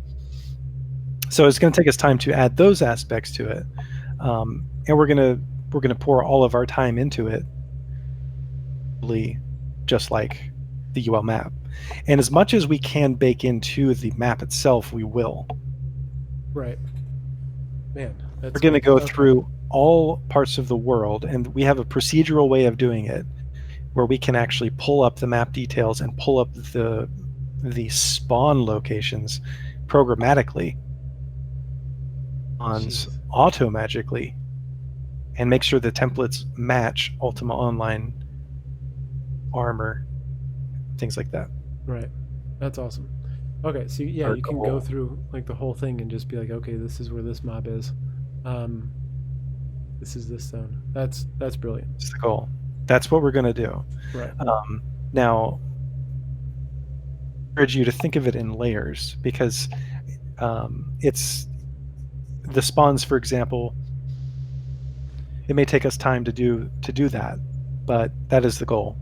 So it's going to take us time to add those aspects to it, and we're going to pour all of our time into it, just like the UL map. And as much as we can bake into the map itself, we will. Right. Man, we're going to go through all parts of the world, and we have a procedural way of doing it, where we can actually pull up the map details and pull up the spawn locations programmatically on auto-magically and make sure the templates match Ultima Online armor, things like that. Right. That's awesome. Okay, so yeah, you can go through like the whole thing and just be like, okay, this is where this mob is. This is this zone. That's brilliant. That's the goal. That's what we're going to do. Right. Now, I encourage you to think of it in layers, because it's the spawns, for example. It may take us time to do that, but that is the goal.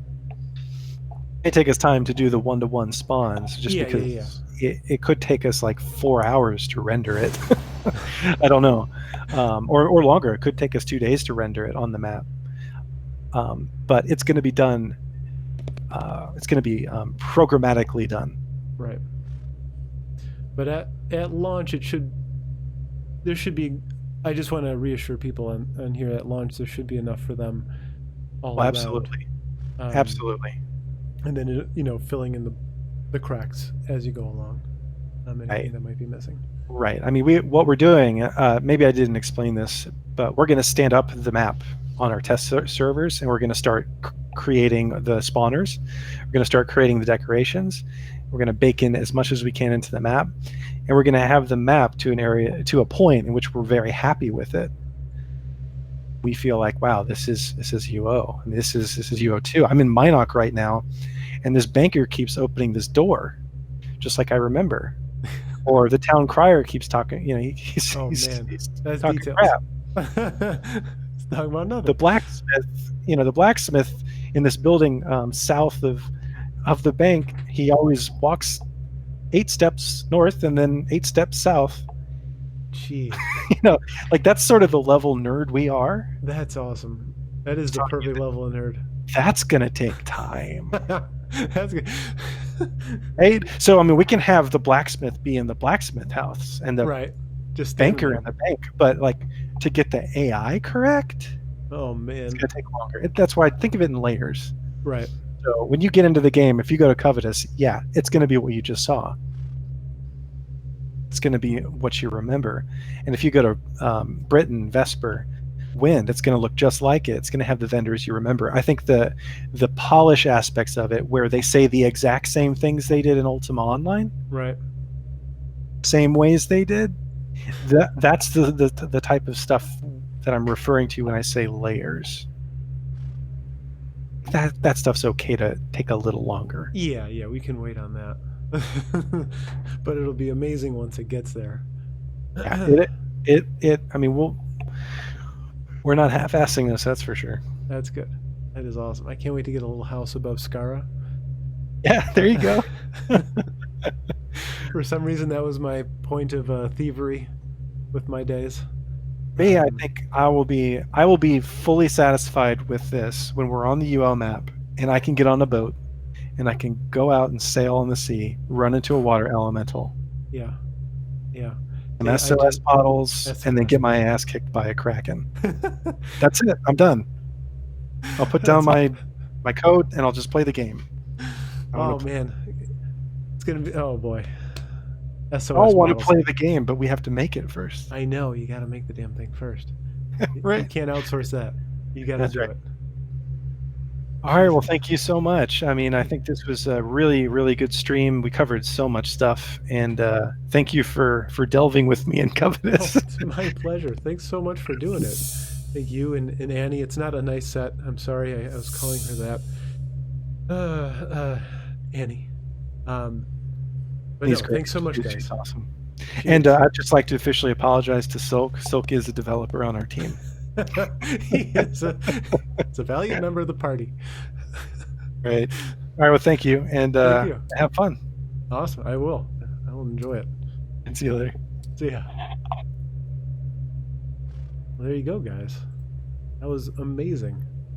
It may take us time to do the one-to-one spawns, just because it could take us like 4 hours to render it. I don't know, or longer. It could take us 2 days to render it on the map. But it's going to be done. It's going to be programmatically done. Right. But at launch, there should be. I just want to reassure people on here at launch, there should be enough for them all around. Absolutely. Absolutely. And then filling in the cracks as you go along. Anything that might be missing. Right. I mean, what we're doing. Maybe I didn't explain this, but we're going to stand up the map on our test servers, and we're going to start creating the spawners. We're going to start creating the decorations. We're going to bake in as much as we can into the map, and we're going to have the map to a point in which we're very happy with it. We feel like, wow, this is UO. I mean, this is UO2. I'm in Minok right now, and this banker keeps opening this door, just like I remember. Or the town crier keeps talking. He's that's talking details. crap. Talking about nothing. The blacksmith in this building south of the bank, he always walks 8 steps north and then 8 steps south. Gee. Like that's sort of the level nerd we are. That's awesome. That is the perfect level of nerd. That's gonna take time. That's good. Right? So I mean, we can have the blacksmith be in the blacksmith house and the just banker in the bank, but like to get the AI correct, oh man, it's gonna take longer. That's why I think of it in layers. Right. So when you get into the game, if you go to Covetous, it's gonna be what you just saw. It's gonna be what you remember. And if you go to Britain, Vesper, Wind, it's going to look just like it. It's going to have the vendors you remember. I think the polish aspects of it, where they say the exact same things they did in Ultima Online, right, same ways they did. That's the type of stuff that I'm referring to when I say layers. That stuff's okay to take a little longer. Yeah, yeah, we can wait on that. But it'll be amazing once it gets there. Yeah, I mean, we're not half-assing this, that's for sure. That's good. That is awesome. I can't wait to get a little house above Skara. Yeah, there you go. For some reason, that was my point of thievery with my days. Me, I think I will be fully satisfied with this when we're on the UL map and I can get on a boat and I can go out and sail on the sea, run into a water elemental, Yeah, yeah. some Hey, SOS bottles, and then SOS get my ass kicked by a kraken. That's it. I'm done. I'll put down my code and I'll just play the game. Oh man, it's gonna be. Oh boy, SOS I all want to bottles. play the game, but we have to make it first. I know you got to make the damn thing first. You Right. can't outsource that. You got to That's do right. it. All right. Well, thank you so much. I mean, I think this was a really, really good stream. We covered so much stuff, and thank you for delving with me in Oh, Covetous. it's my pleasure. Thanks so much for doing it. Thank you and Annie. It's not a nice set. I'm sorry. I was calling her that. Annie. But He's no, great. thanks so much, She's guys. awesome. She And is. I'd just like to officially apologize to Silk. Silk is a developer on our team. He is it's a valued member of the party. Right. All right. Well, thank you, and Thank you. have fun. Awesome. I will. I will enjoy it. And see you later. See ya. Well, there you go, guys. That was amazing.